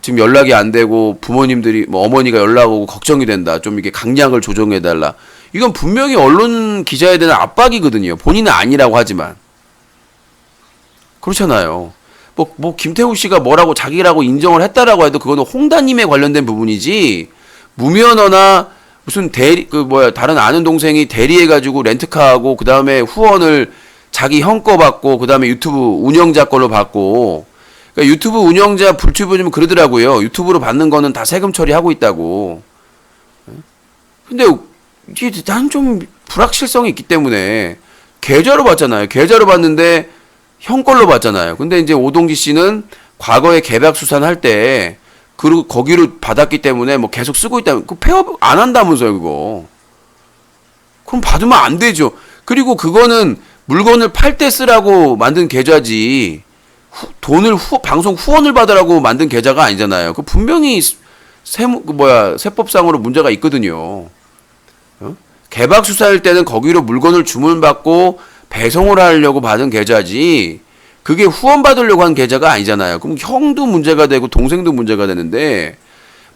지금 연락이 안 되고 부모님들이 뭐 어머니가 연락 오고 걱정이 된다. 좀 이게 강약을 조정해달라. 이건 분명히 언론 기자에 대한 압박이거든요. 본인은 아니라고 하지만 그렇잖아요. 뭐 김태우 씨가 뭐라고 자기라고 인정을 했다라고 해도 그거는 홍다님에 관련된 부분이지 무면허나 무슨 다른 아는 동생이 대리해가지고 렌트카하고 그 다음에 후원을 자기 형 거 받고 그 다음에 유튜브 운영자 걸로 받고 그러니까 유튜브 운영자 불튜브 좀 그러더라고요. 유튜브로 받는 거는 다 세금 처리하고 있다고. 근데 이게 난 좀 불확실성이 있기 때문에 계좌로 받잖아요. 계좌로 받는데 형 걸로 받잖아요. 근데 이제 오동지 씨는 과거에 개박 수산할 때 그리고 거기로 받았기 때문에 뭐 계속 쓰고 있다. 그 폐업 안 한다면서요, 그거. 그럼 받으면 안 되죠. 그리고 그거는 물건을 팔 때 쓰라고 만든 계좌지. 방송 후원을 받으라고 만든 계좌가 아니잖아요. 그 분명히 세법상으로 문제가 있거든요. 개박 수사일 때는 거기로 물건을 주문받고 배송을 하려고 받은 계좌지 그게 후원 받으려고 한 계좌가 아니잖아요. 그럼 형도 문제가 되고 동생도 문제가 되는데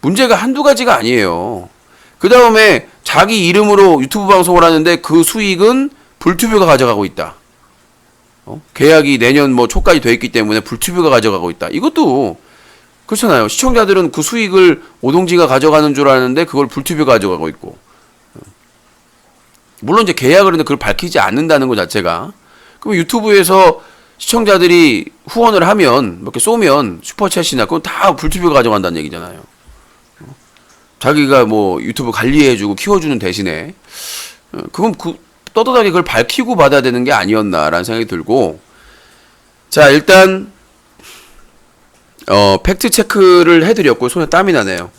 문제가 한두 가지가 아니에요. 그 다음에 자기 이름으로 유튜브 방송을 하는데 그 수익은 불투뷰가 가져가고 있다. 계약이 내년 뭐 초까지 돼 있기 때문에 불투뷰가 가져가고 있다. 이것도 그렇잖아요. 시청자들은 그 수익을 오동지가 가져가는 줄 아는데 그걸 불투뷰가 가져가고 있고. 물론 이제 계약을 했는데 그걸 밝히지 않는다는 것 자체가. 그럼 유튜브에서 시청자들이 후원을 하면 몇 개 쏘면 슈퍼챗이나 그건 다 불투뷰가 가져간다는 얘기잖아요. 자기가 뭐 유튜브 관리해주고 키워주는 대신에 그건 떳떳하게 그걸 밝히고 받아야 되는 게 아니었나라는 생각이 들고. 자, 일단 팩트 체크를 해드렸고 손에 땀이 나네요.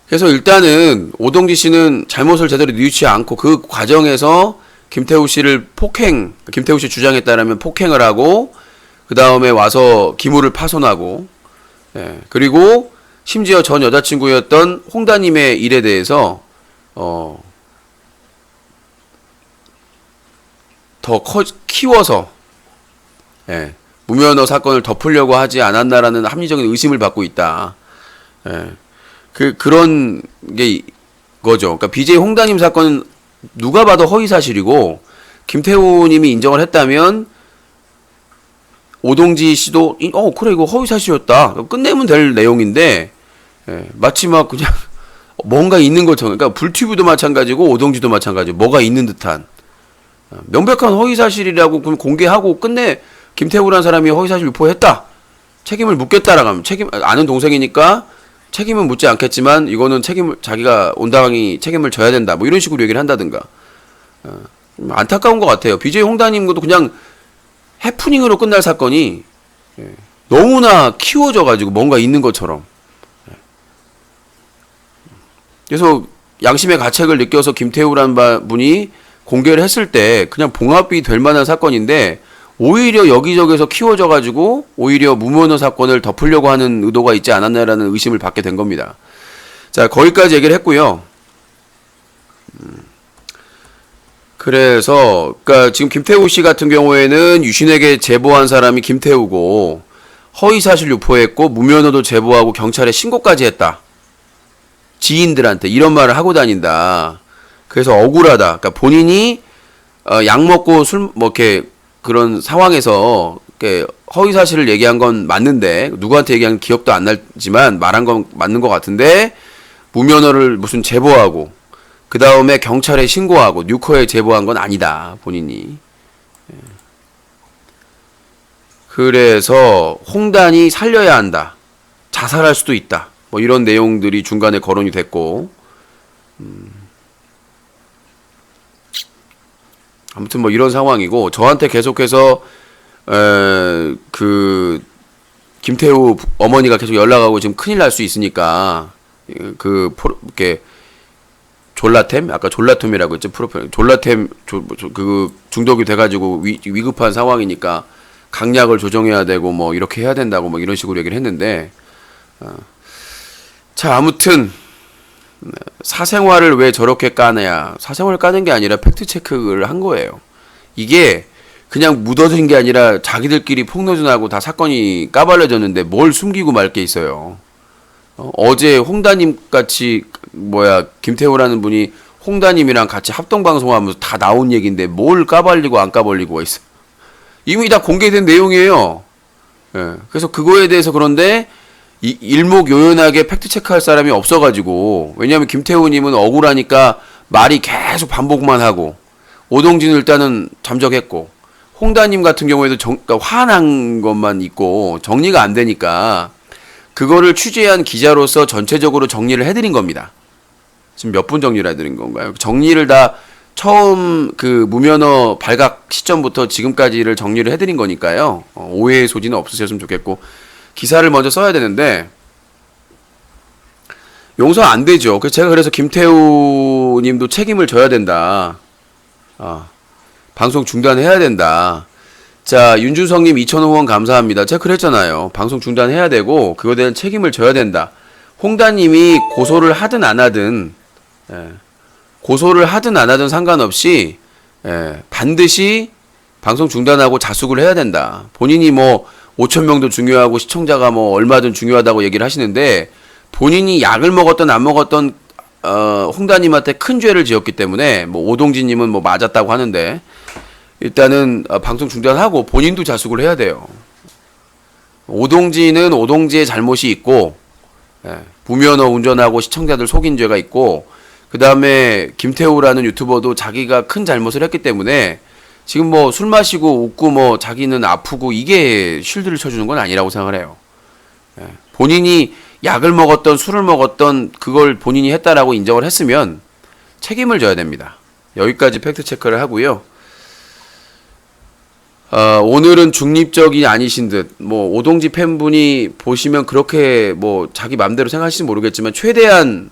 그래서 일단은 오동지 씨는 잘못을 제대로 뉘우치지 않고 그 과정에서 김태우 씨를 김태우 씨 주장에 따르면 폭행을 하고 그 다음에 와서 기물을 파손하고, 예, 그리고 심지어 전 여자친구였던 홍다님의 일에 대해서 더 키워서, 예, 무면허 사건을 덮으려고 하지 않았나라는 합리적인 의심을 받고 있다. 예. 그런 게 거죠. 그러니까 BJ 홍다님 사건은 누가 봐도 허위 사실이고 김태우 님이 인정을 했다면 오동지 씨도 그래 이거 허위 사실이었다. 끝내면 될 내용인데, 예, 마치 막 그냥 뭔가 있는 것처럼. 그러니까 불튜브도 마찬가지고 오동지도 마찬가지고 뭐가 있는 듯한 명백한 허위 사실이라고 그럼 공개하고 끝내 김태우라는 사람이 허위 사실 유포했다. 책임을 묻겠다라고 하면 아는 동생이니까 책임은 묻지 않겠지만 이거는 자기가 온당히 책임을 져야 된다. 뭐 이런 식으로 얘기를 한다든가. 안타까운 것 같아요. BJ 홍다님 것도 그냥 해프닝으로 끝날 사건이 너무나 키워져가지고 뭔가 있는 것처럼. 그래서 양심의 가책을 느껴서 김태우라는 분이 공개를 했을 때 그냥 봉합이 될 만한 사건인데 오히려 여기저기서 키워져가지고 오히려 무면허 사건을 덮으려고 하는 의도가 있지 않았나라는 의심을 받게 된 겁니다. 자, 거기까지 얘기를 했고요. 그래서 그러니까 지금 김태우 씨 같은 경우에는 유신에게 제보한 사람이 김태우고 허위사실 유포했고 무면허도 제보하고 경찰에 신고까지 했다. 지인들한테 이런 말을 하고 다닌다. 그래서 억울하다. 그러니까 본인이 약 먹고 술 뭐 이렇게 그런 상황에서 허위 사실을 얘기한 건 맞는데 누구한테 얘기한 기억도 안 나지만 말한 건 맞는 것 같은데 무면허를 무슨 제보하고 그 다음에 경찰에 신고하고 뉴커에 제보한 건 아니다 본인이. 그래서 홍단이 살려야 한다. 자살할 수도 있다. 뭐 이런 내용들이 중간에 거론이 됐고. 아무튼 뭐 이런 상황이고 저한테 계속해서 김태우 어머니가 계속 연락하고 지금 큰일 날 수 있으니까 이렇게 졸라템 아까 졸라템이라고 했죠 프로필 졸라템 그 중독이 돼가지고 위급한 상황이니까 강약을 조정해야 되고 뭐 이렇게 해야 된다고 뭐 이런 식으로 얘기를 했는데 자 아무튼. 사생활을 왜 저렇게 까내야 사생활을 까는 게 아니라 팩트체크를 한 거예요. 이게 그냥 묻어진 게 아니라 자기들끼리 폭로전하고 다 사건이 까발려졌는데 뭘 숨기고 말 게 있어요. 어제 홍다님 같이 김태우라는 분이 홍다님이랑 같이 합동방송하면서 다 나온 얘기인데 뭘 까발리고 안 까발리고 있어. 이미 다 공개된 내용이에요. 예, 그래서 그거에 대해서 그런데 일목요연하게 팩트체크할 사람이 없어가지고 왜냐하면 김태우님은 억울하니까 말이 계속 반복만 하고 오동진은 일단은 잠적했고 홍다님 같은 경우에도 그러니까 화난 것만 있고 정리가 안 되니까 그거를 취재한 기자로서 전체적으로 정리를 해드린 겁니다. 지금 몇 분 정리를 해드린 건가요? 정리를 다 처음 그 무면허 발각 시점부터 지금까지를 정리를 해드린 거니까요. 오해의 소지는 없으셨으면 좋겠고 기사를 먼저 써야 되는데 용서 안 되죠. 그래서 김태우 님도 책임을 져야 된다. 방송 중단해야 된다. 자, 윤준성 님 2,000원 감사합니다. 제가 그랬잖아요. 방송 중단해야 되고 그거에 대한 책임을 져야 된다. 홍다 님이 고소를 하든 안 하든 고소를 하든 안 하든 상관없이 반드시 방송 중단하고 자숙을 해야 된다. 본인이 뭐 5천 명도 중요하고 시청자가 뭐 얼마든 중요하다고 얘기를 하시는데 본인이 약을 먹었던 안 먹었던 홍다님한테 큰 죄를 지었기 때문에 뭐 오동진님은 뭐 맞았다고 하는데 일단은 방송 중단하고 본인도 자숙을 해야 돼요. 오동진은 오동지의 잘못이 있고 무면허 운전하고 시청자들 속인 죄가 있고 그 다음에 김태우라는 유튜버도 자기가 큰 잘못을 했기 때문에 지금 뭐 술 마시고 웃고 뭐 자기는 아프고 이게 쉴드를 쳐주는 건 아니라고 생각을 해요. 본인이 약을 먹었던 술을 먹었던 그걸 본인이 했다라고 인정을 했으면 책임을 져야 됩니다. 여기까지 팩트 체크를 하고요. 오늘은 중립적이 아니신 듯, 뭐, 오동지 팬분이 보시면 그렇게 뭐, 자기 맘대로 생각하실지 모르겠지만, 최대한